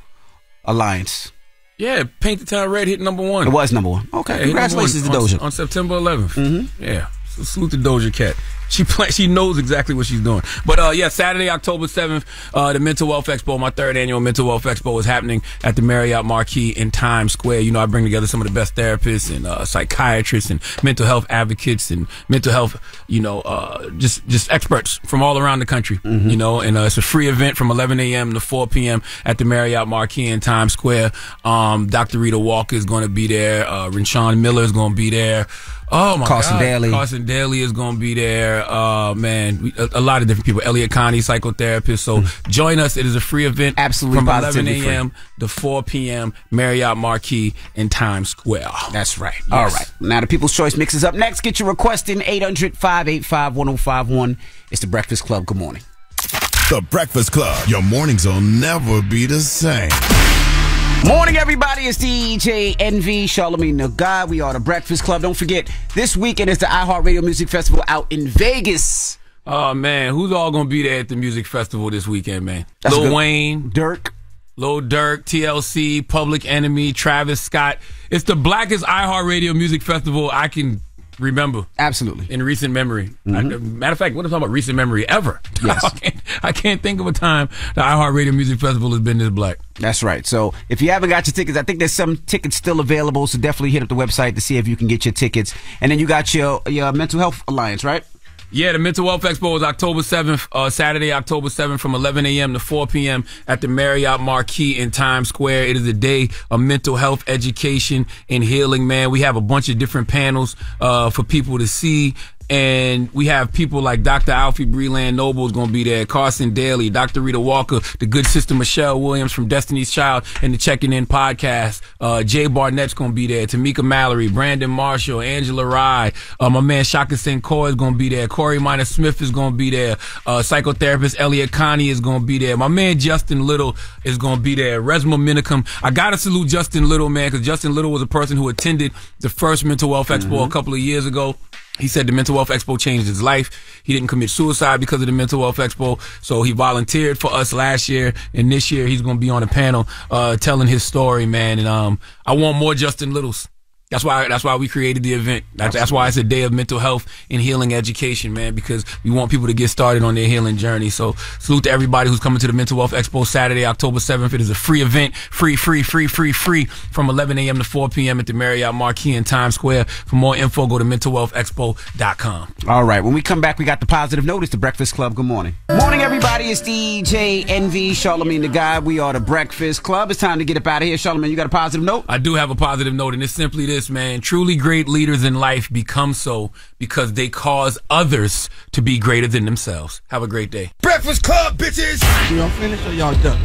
alliance. Yeah, Paint the Town Red hit #1. It was #1. Okay, congratulations to Doja on September 11th. Yeah, so salute to Doja Cat. She knows exactly what she's doing. But yeah, Saturday, October 7th, the Mental Wealth Expo, my 3rd annual Mental Wealth Expo, is happening at the Marriott Marquis in Times Square. I bring together some of the best therapists and psychiatrists and mental health advocates and mental health, just experts from all around the country. And it's a free event from 11 a.m. to 4 p.m. at the Marriott Marquis in Times Square. Dr. Rita Walker is going to be there. Rinshawn Miller is going to be there. Oh my God. Carson Daly is going to be there. Man, a lot of different people. Elliot Connie, psychotherapist. So join us. It is a free event. Absolutely. From 11 a.m. to 4 p.m. Marriott Marquis in Times Square. That's right. Yes. All right. Now the People's Choice Mix is up next. Get your request in 800-585-1051. It's The Breakfast Club. Good morning. The Breakfast Club. Your mornings will never be the same. Morning, everybody. It's DJ NV, Charlamagne the God. We are The Breakfast Club. Don't forget, this weekend is the iHeartRadio Music Festival out in Vegas. Oh, man. Who's all going to be there at the music festival this weekend, man? Lil Wayne. Lil Durk, TLC, Public Enemy, Travis Scott. It's the blackest iHeartRadio Music Festival I can remember. Absolutely. In recent memory. Matter of fact, what am I talking about recent memory ever? Yes. I can't think of a time the iHeartRadio Music Festival has been this black. That's right. So if you haven't got your tickets, I think there's some tickets still available. So definitely hit up the website to see if you can get your tickets. And then you got your Mental Health Alliance, right? Yeah, the Mental Wealth Expo is October 7th, Saturday, October 7th from 11 a.m. to 4 p.m. at the Marriott Marquis in Times Square. It is a day of mental health education and healing, man. We have a bunch of different panels for people to see. And we have people like Dr. Alfie Breland Noble is going to be there, Carson Daly, Dr. Rita Walker, the good sister Michelle Williams from Destiny's Child and the Checking In podcast. Jay Barnett's going to be there, Tamika Mallory, Brandon Marshall, Angela Rye. My man Shaka Senkoy is going to be there. Corey Minor Smith is going to be there. Psychotherapist Elliot Connie is going to be there. My man Justin Little is going to be there. Resma Minicum. I got to salute Justin Little, man, because Justin Little was a person who attended the first Mental Wealth Expo a couple of years ago. He said the Mental Wealth Expo changed his life. He didn't commit suicide because of the Mental Wealth Expo. So he volunteered for us last year. And this year he's going to be on a panel telling his story, man. And I want more Justin Littles. That's why we created the event. That's why it's a day of mental health and healing education, man, because we want people to get started on their healing journey. So salute to everybody who's coming to the Mental Wealth Expo Saturday, October 7th. It is a free event, free from 11 a.m. to 4 p.m. at the Marriott Marquis in Times Square. For more info, go to mentalwealthexpo.com. All right. When we come back, we got the positive note. It's The Breakfast Club. Good morning. Morning, everybody. It's DJ NV, Charlamagne the God. We are The Breakfast Club. It's time to get up out of here. Charlamagne, you got a positive note? I do have a positive note, and it's simply this. Man, truly great leaders in life become so because they cause others to be greater than themselves. Have a great day. Breakfast Club, bitches! Y'all finished or y'all done?